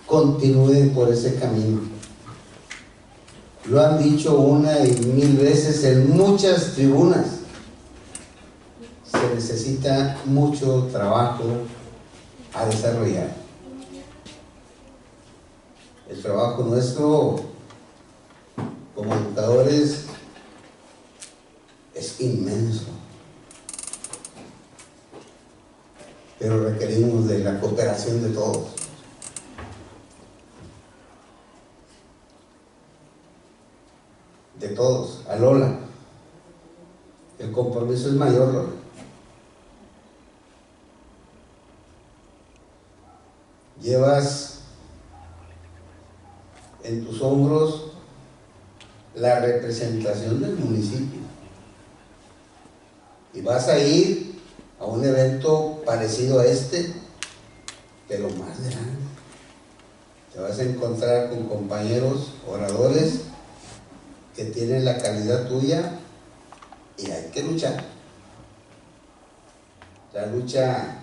Continúen por ese camino. Lo han dicho una y mil veces en muchas tribunas. Se necesita mucho trabajo a desarrollar. El trabajo nuestro como educadores es inmenso, pero requerimos de la cooperación de todos. De todos. A Lola, el compromiso es mayor, Lola. Llevas en tus hombros la representación del municipio y vas a ir a un evento parecido a este, pero más grande. Te vas a encontrar con compañeros oradores que tienen la calidad tuya y hay que luchar. La lucha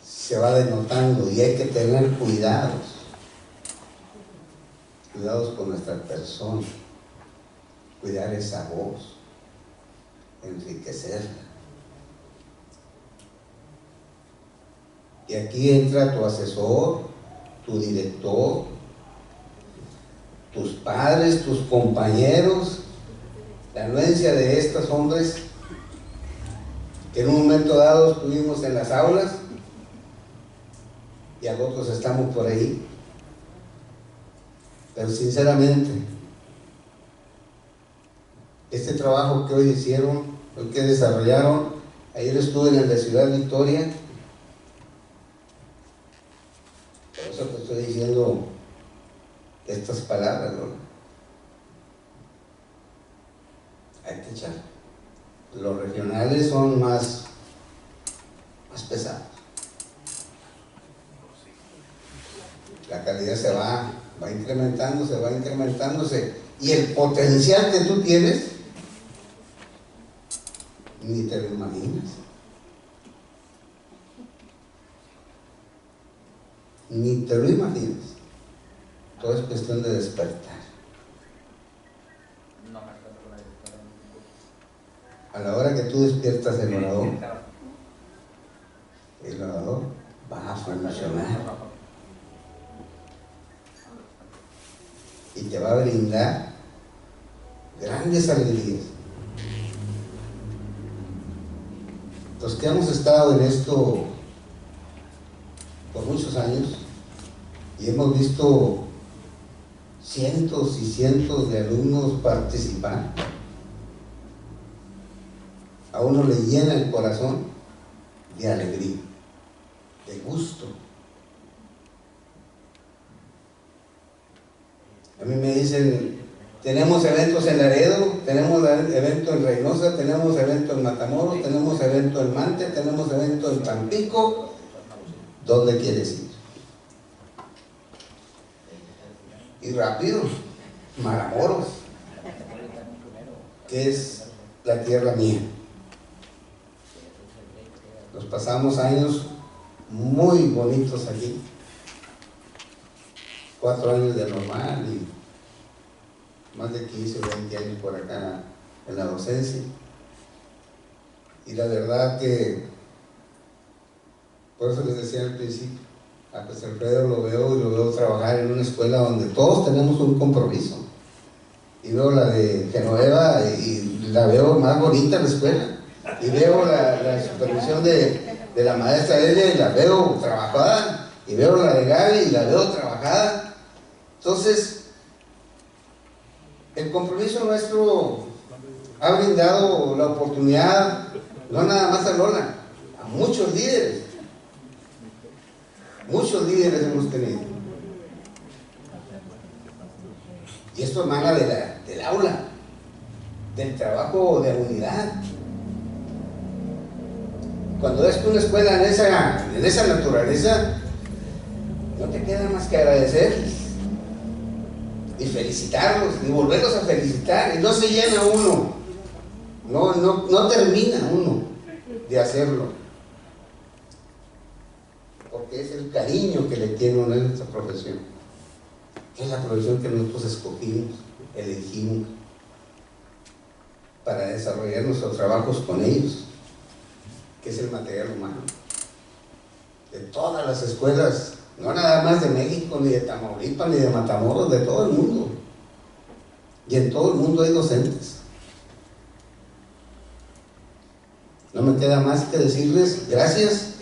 se va denotando y hay que tener cuidados con nuestra persona, cuidar esa voz, enriquecerla. Y aquí entra tu asesor, tu director, tus padres, tus compañeros, la anuencia de estos hombres que en un momento dado estuvimos en las aulas y a otros estamos por ahí. Pero sinceramente, este trabajo que hoy hicieron, hoy que desarrollaron, ayer estuve en el de Ciudad Victoria, por eso te estoy diciendo estas palabras, ¿no? hay que echar. Los regionales son más pesados. La calidad se va incrementándose, y el potencial que tú tienes ni te lo imaginas. Ni te lo imaginas. Todo es cuestión de despertar. A la hora que tú despiertas el orador va a funcionar y te va a brindar grandes alegrías. Los que hemos estado en esto por muchos años y hemos visto cientos y cientos de alumnos participar, a uno le llena el corazón de alegría, de gusto. A mí me dicen, tenemos eventos en Laredo, tenemos evento en Reynosa, tenemos evento en Matamoros, tenemos evento en Mante, tenemos evento en Tampico. ¿Dónde quieres ir? Y rápido, Matamoros, que es la tierra mía. Nos pasamos años muy bonitos aquí, 4 años de normal y más de 15 o 20 años por acá en la docencia. Y la verdad que, por eso les decía al principio, a José Alfredo lo veo trabajar en una escuela donde todos tenemos un compromiso. Y veo la de Genoveva y la veo más bonita la escuela. Y veo la supervisión de la maestra Elia y la veo trabajada. Y veo la de Gaby y la veo trabajada. Entonces, el compromiso nuestro ha brindado la oportunidad, no nada más a Lola, a muchos líderes. Muchos líderes hemos tenido. Y esto emana del aula, del trabajo de unidad. Cuando ves una escuela en esa naturaleza, no te queda más que agradecerles y felicitarlos y volverlos a felicitar. Y no se llena uno, no termina uno de hacerlo, porque es el cariño que le tiene uno a nuestra profesión, que es la profesión que nosotros escogimos, elegimos para desarrollar nuestros trabajos con ellos, que es el material humano de todas las escuelas, no nada más de México, ni de Tamaulipas, ni de Matamoros, de todo el mundo. Y en todo el mundo hay docentes. No me queda más que decirles gracias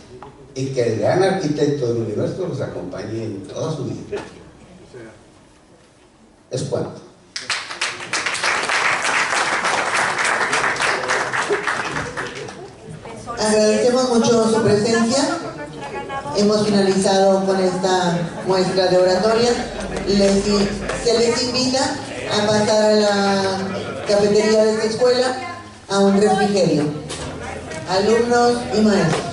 y que el gran arquitecto del universo los acompañe en toda su vida. Es cuanto. Agradecemos mucho su presencia. Hemos finalizado con esta muestra de oratoria. Se les invita a pasar a la cafetería de esta escuela a un refrigerio. Alumnos y maestros.